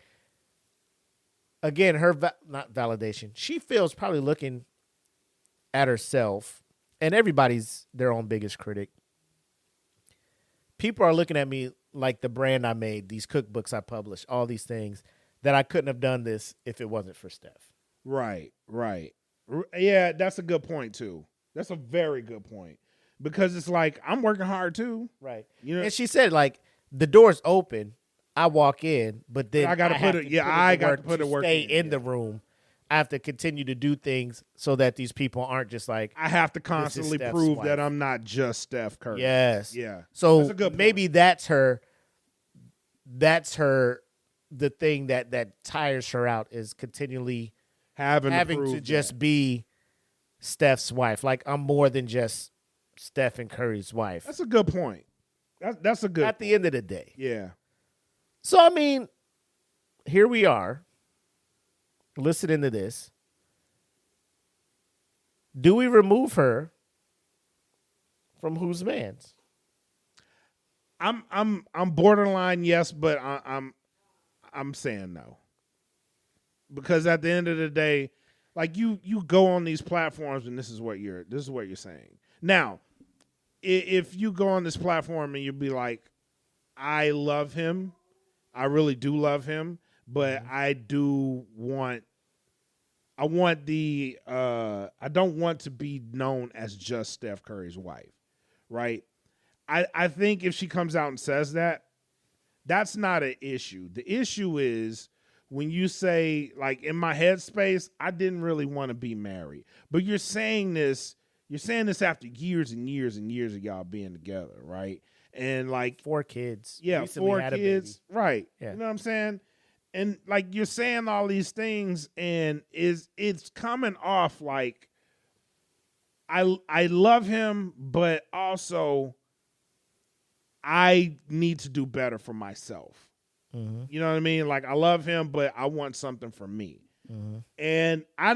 again, her not validation. She feels probably looking at herself, and everybody's their own biggest critic. People are looking at me like the brand I made, these cookbooks I published, all these things, that I couldn't have done this if it wasn't for Steph. Right. Yeah, that's a good point, too. That's a very good point. Because it's like, I'm working hard, too. Right. And she said, like, the door's open, I walk in, but then I got to put it, I got to put it work stay in the room. I have to continue to do things so that these people aren't just like, I have to constantly prove that I'm not just Steph Curry. Yes. Yeah. So maybe that's her that's the thing that tires her out is continually having to just be Steph's wife. Like, I'm more than just Stephen Curry's wife. That's a good point. That's a good At the end of the day. Yeah. So, I mean, here we are, listening to this. Do we remove her from Whose Man's? I'm borderline yes, but I'm saying no. Because at the end of the day, like you go on these platforms and this is what you're saying. Now, if you go on this platform and you'll be like, I love him, I really do love him, but I don't want to be known as just Steph Curry's wife, right? I think if she comes out and says that, that's not an issue. The issue is when you say, like, in my headspace, I didn't really want to be married. But you're saying this after years and years and years of y'all being together, right? And like 4 kids. Yeah, Recently 4 had a kids. Right. Yeah. You know what I'm saying? And like you're saying all these things and it's coming off like I love him, but also I need to do better for myself. Mm-hmm. You know what I mean? Like, I love him, but I want something for me. Mm-hmm. And I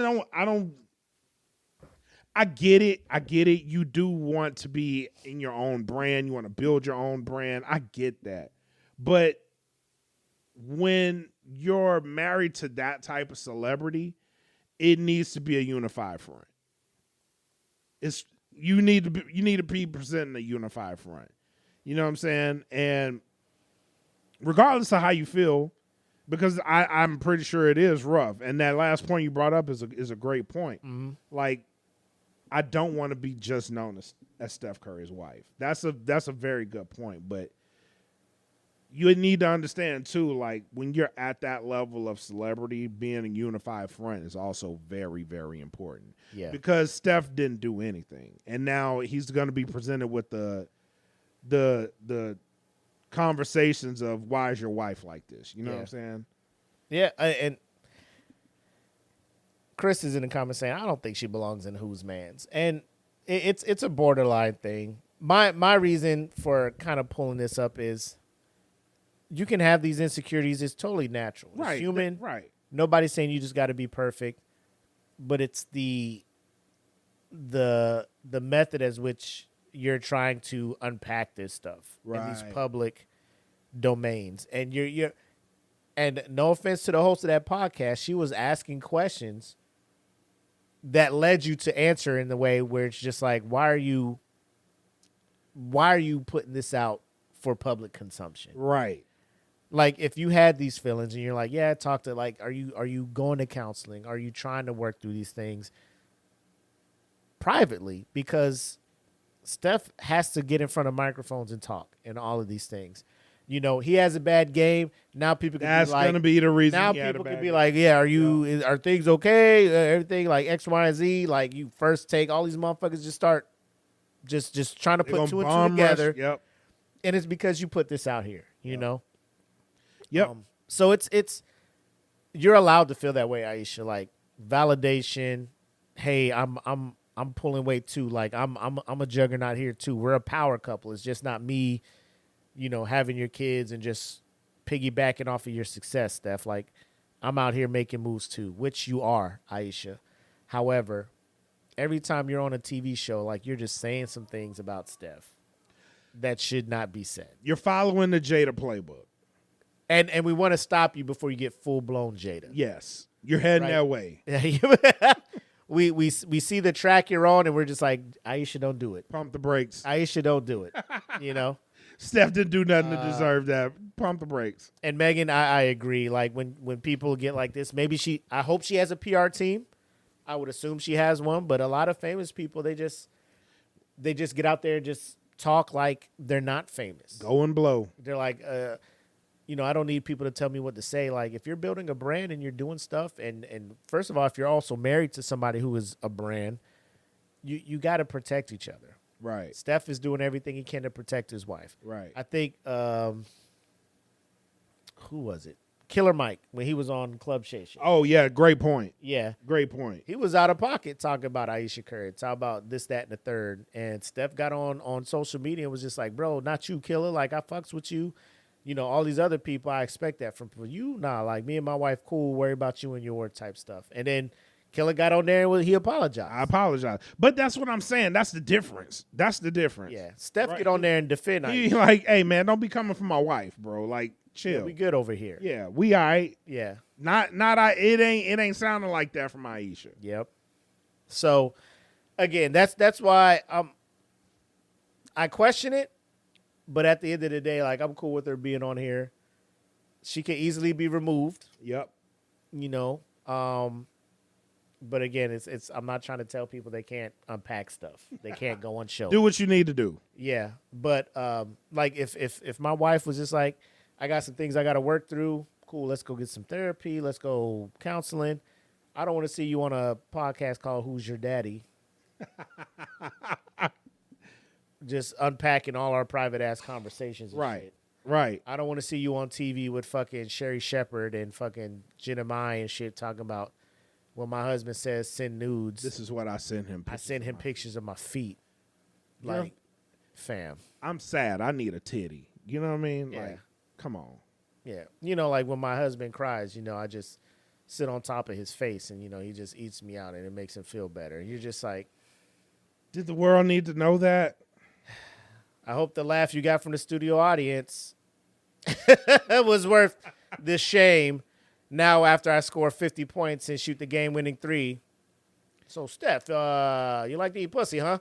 get it. You do want to be in your own brand. You want to build your own brand. I get that. But when you're married to that type of celebrity, it needs to be a unified front. You need to be presenting a unified front. You know what I'm saying? And regardless of how you feel, because I'm pretty sure it is rough. And that last point you brought up is a great point. Mm-hmm. Like, I don't want to be just known as Steph Curry's wife. That's a very good point. But you need to understand too, like, when you're at that level of celebrity, being a unified front is also very, very important. Yeah. Because Steph didn't do anything, and now he's going to be presented with the conversations of why is your wife like this? You know what I'm saying? Yeah, and Chris is in the comments saying, I don't think she belongs in Whose Man's. And it's a borderline thing. My reason for kind of pulling this up is you can have these insecurities. It's totally natural. Right. It's human. Right. Nobody's saying you just got to be perfect. But it's the method as which you're trying to unpack this stuff in these public domains. And you're and no offense to the host of that podcast, she was asking questions that led you to answer in the way where it's just like, why are you putting this out for public consumption? Right. Like, if you had these feelings and you're like, yeah, talk to, like, are you going to counseling? Are you trying to work through these things privately? Because Steph has to get in front of microphones and talk and all of these things. You know, he has a bad game. Now people can That's be like, going to be the reason. now people can be like, yeah, are things okay? Everything like X, Y, and Z. Like, you first take all these motherfuckers just start just trying to put 2 and 2 together. Yep. And it's because you put this out here, you know? Yep. So it's you're allowed to feel that way, Ayesha. Like, validation. Hey, I'm pulling weight too. Like, I'm a juggernaut here too. We're a power couple. It's just not me, you know, having your kids and just piggybacking off of your success, Steph. Like, I'm out here making moves too, which you are, Ayesha. However, every time you're on a TV show, like, you're just saying some things about Steph that should not be said. You're following the Jada playbook. And we want to stop you before you get full-blown Jada. Yes. You're heading that way. We see the track you're on, and we're just like, Ayesha, don't do it. Pump the brakes. Ayesha, don't do it. You know? Steph didn't do nothing to deserve that. Pump the brakes. And Megan, I agree. Like, when people get like this, I hope she has a PR team. I would assume she has one, but a lot of famous people, they just get out there and just talk like they're not famous. Go and blow. They're like, you know, I don't need people to tell me what to say. Like, if you're building a brand and you're doing stuff, and first of all, if you're also married to somebody who is a brand, you got to protect each other. Right. Steph is doing everything he can to protect his wife. Right. I think who was it? Killer Mike when he was on Club Shay Shay. Oh yeah, great point. Yeah, great point. He was out of pocket talking about Ayesha Curry, talking about this, that, and the third. And Steph got on social media and was just like, bro, not you, Killer. Like, I fucks with you. You know, all these other people, I expect that from you. Nah, like, me and my wife, cool, worry about you and your type stuff. And then Killer got on there and he apologized. I apologize. But that's what I'm saying. That's the difference. That's the difference. Yeah. Steph get on there and defend He Ayesha. like, hey, man, don't be coming for my wife, bro. Like, chill. Yeah, we good over here. Yeah, we all right. Yeah. It ain't sounding like that from Ayesha. Yep. So, again, that's why I question it. But at the end of the day, like, I'm cool with her being on here. She can easily be removed. Yep. You know. But again, it's I'm not trying to tell people they can't unpack stuff. They can't go on show. Do what you need to do. Yeah. But like if my wife was just like, I got some things I got to work through. Cool, let's go get some therapy. Let's go counseling. I don't want to see you on a podcast called Who's Your Daddy? Just unpacking all our private ass conversations. And Right. shit. Right. I don't want to see you on TV with fucking Sherry Shepherd and fucking Jenna Mai and shit talking about when my husband says send nudes. This is what I send him. I send him pictures of my feet. Yeah. Like, fam. I'm sad. I need a titty. You know what I mean? Yeah. Like, come on. Yeah. You know, like when my husband cries, you know, I just sit on top of his face and, you know, he just eats me out and it makes him feel better. You're just like, did the world need to know that? I hope the laugh you got from the studio audience was worth the shame. Now, after I score 50 points and shoot the game-winning 3. So, Steph, you like to eat pussy, huh?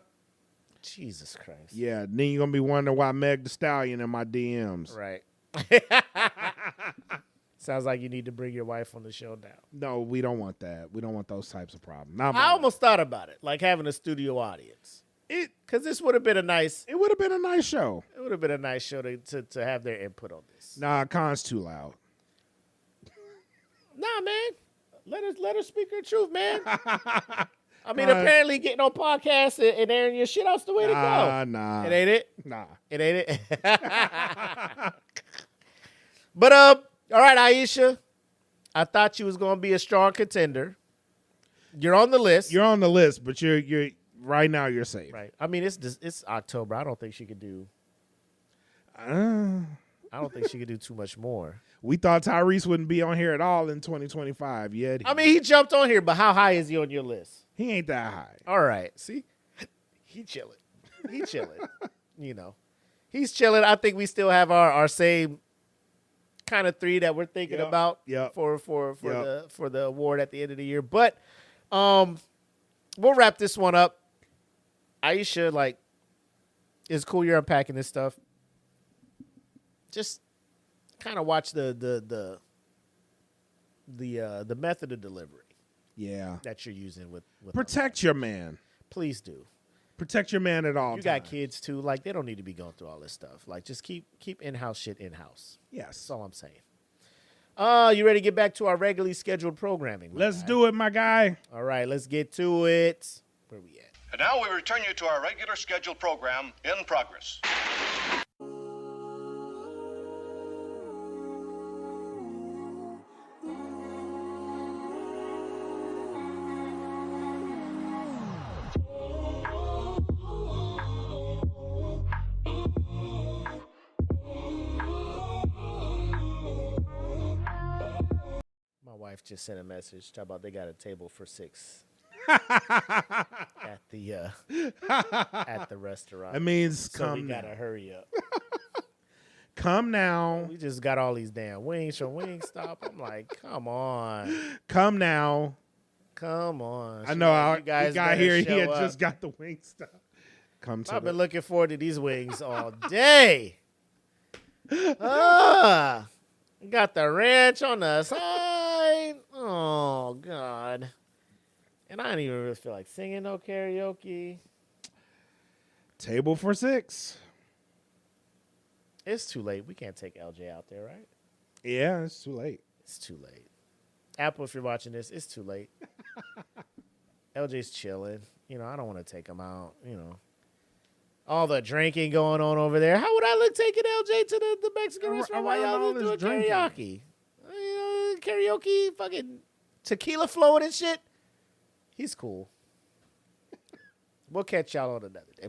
Jesus Christ. Yeah, then you're going to be wondering why Meg Thee Stallion in my DMs. Right. Sounds like you need to bring your wife on the show now. No, we don't want that. We don't want those types of problems. I almost thought about it, like having a studio audience. Because this would have been a nice... It would have been a nice show. It would have been a nice show to have their input on this. Nah, Khan's too loud. Nah, man. Let her speak her truth, man. I mean, apparently getting on podcasts and airing your shit out's the way to go. Nah. It ain't it? Nah. It ain't it? But, all right, Ayesha. I thought you was going to be a strong contender. You're on the list. You're on the list, but you're right now you're safe. Right. I mean, it's October. I don't think she could do... I don't think she could do too much more. We thought Tyrese wouldn't be on here at all in 2025 yet. I mean, he jumped on here, but how high is he on your list? He ain't that high. All right. See? He chilling. He chilling. You know. He's chilling. I think we still have our same kind of 3 that we're thinking about for the award at the end of the year. But we'll wrap this one up. Ayesha, like, it's cool you're unpacking this stuff. Just kind of watch the method of delivery. Yeah. That you're using with Protect your man. Please do. Protect your man at all times. You got kids too. Like, they don't need to be going through all this stuff. Like, just keep in-house shit in-house. Yes. That's all I'm saying. You ready to get back to our regularly scheduled programming? Let's do it, my guy. All right, let's get to it. Where we at? And now we return you to our regular scheduled program in progress. My wife just sent a message talking about they got a table for 6 at the restaurant. That means so come we gotta now. hurry up. Come now. We just got all these damn wings from Wingstop. I'm like, come on. Come now. Come on. I know Like, our guy here, he had show just up. got the wing stuff. Come to I've the been looking forward to these wings all day. Got the ranch on the side. Oh, God. And I don't even really feel like singing no karaoke. table for 6. It's too late. We can't take LJ out there, right? Yeah, it's too late. It's too late. Apple, if you're watching this, it's too late. LJ's chilling. You know, I don't want to take him out, you know. All the drinking going on over there. How would I look taking LJ to the Mexican restaurant while y'all this doing drinking? karaoke? Karaoke, fucking tequila flowing and shit. He's cool. We'll catch y'all on another day.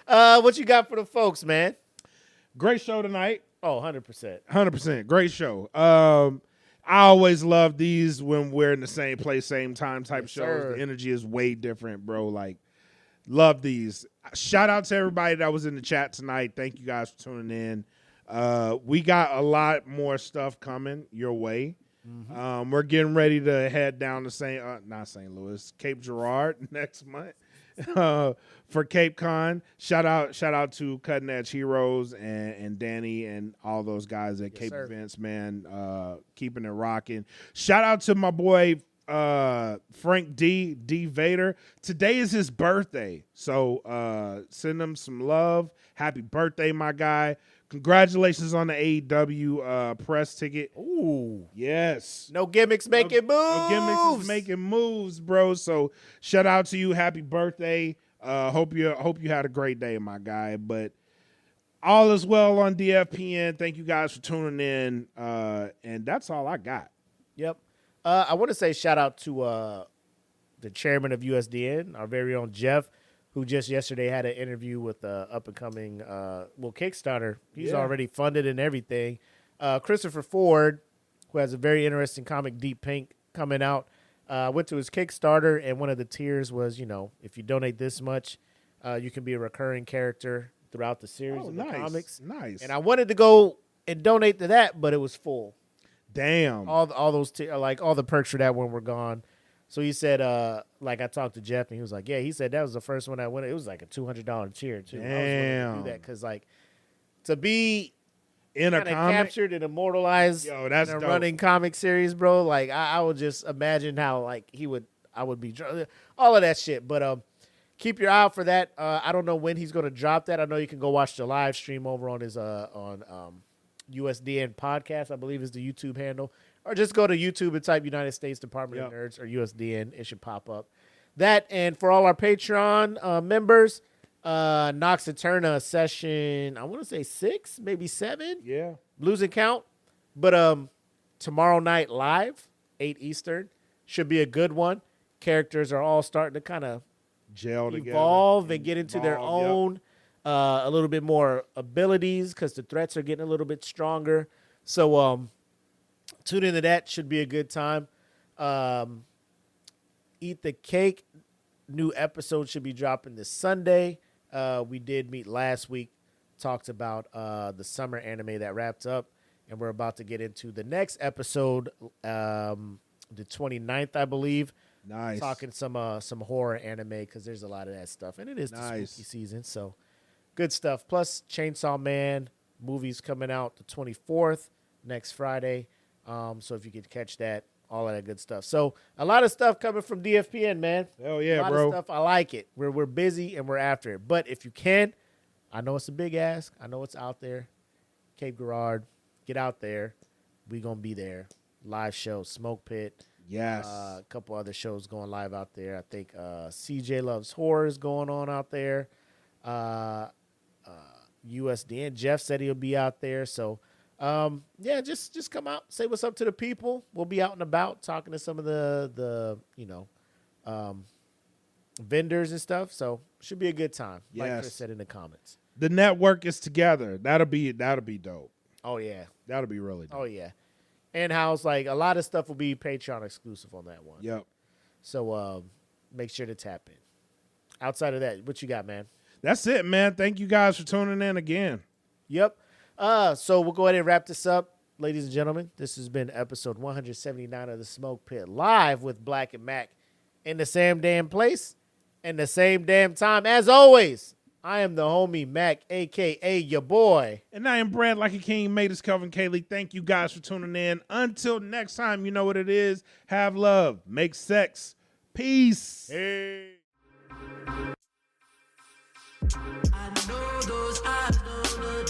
But what you got for the folks, man? Great show tonight. Oh, 100%. 100%. Great show. I always love these when we're in the same place, same time type shows. sir. The energy is way different, bro. Like, love these. Shout out to everybody that was in the chat tonight. Thank you guys for tuning in. We got a lot more stuff coming your way. Mm-hmm. We're getting ready to head down to not St. Louis, Cape Girardeau next month for Cape Con. Shout out to Cutting Edge Heroes and Danny and all those guys at Cape sir. Events, man, keeping it rocking. Shout out to my boy Frank D Vader. Today is his birthday, so send him some love. Happy birthday, my guy. Congratulations on the AEW press ticket. Ooh. Yes. No gimmicks making moves. No gimmicks is making moves, bro. So shout out to you. Happy birthday. Hope you had a great day, my guy. But all is well on DFPN. Thank you guys for tuning in. And that's all I got. Yep. I want to say shout out to the chairman of USDN, our very own Jeff, who just yesterday had an interview with the up-and-coming, Kickstarter. He's already funded and everything. Christopher Ford, who has a very interesting comic, Deep Pink, coming out, went to his Kickstarter, and one of the tiers was, if you donate this much, you can be a recurring character throughout the series of the comics. Nice. And I wanted to go and donate to that, but it was full. Damn. All those all the perks for that one were gone. So he said, I talked to Jeff, and he was like, yeah, he said that was the first one I went. It was like a $200 tier, too. Damn. I was willing to do that because, to be in a kinda comic, captured and immortalized that's in a dope. running comic series, bro, I would just imagine how, I would be all of that shit. But keep your eye out for that. I don't know when he's going to drop that. I know you can go watch the live stream over on his USDN podcast, I believe is the YouTube handle. Or just go to YouTube and type United States Department of Nerds or USDN. It should pop up. That, and for all our Patreon members, Nox Eterna session, I want to say 6, maybe 7. Yeah. Losing count. But tomorrow night live, 8 Eastern, should be a good one. Characters are all starting to kind of gel together. Evolve and get into their own, a little bit more abilities because the threats are getting a little bit stronger. So, tune into that. Should be a good time. Eat the Cake. New episode should be dropping this Sunday. We did meet last week. Talked about the summer anime that wrapped up. And we're about to get into the next episode, the 29th, I believe. Nice. Talking some horror anime because there's a lot of that stuff. And it is the spooky season. So good stuff. Plus Chainsaw Man movies coming out the 24th next Friday. So if you could catch that, all of that good stuff. So a lot of stuff coming from DFPN, man. Hell yeah, a lot bro. of stuff. I like it. We're busy and we're after it. But if you can, I know it's a big ask. I know it's out there. Cape Girardeau, get out there. We gonna be there. Live show, Smoke Pit. Yes. A couple other shows going live out there. I think CJ Loves Horror is going on out there. USDN. Jeff said he'll be out there. So. Just come out, say what's up to the people. We'll be out and about talking to some of the vendors and stuff. So should be a good time. Like Chris said in the comments. The network is together. That'll be dope. Oh yeah. That'll be really dope. Oh yeah. And how's a lot of stuff will be Patreon exclusive on that one. Yep. So make sure to tap in. Outside of that, what you got, man? That's it, man. Thank you guys for tuning in again. Yep. So we'll go ahead and wrap this up. Ladies and gentlemen, this has been episode 179 of the Smoke Pit, live with Black and Mac in the same damn place and the same damn time. As always, I am the homie Mac, a.k.a. your boy. And I am Brad like a king, made us Kelvin Kaylee. Thank you guys for tuning in. Until next time, you know what it is. Have love. Make sex. Peace. Hey. I know those eyes don't look.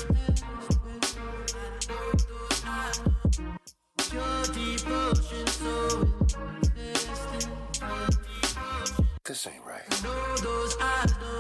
Your devotion so invested. This ain't right. I know those eyes don't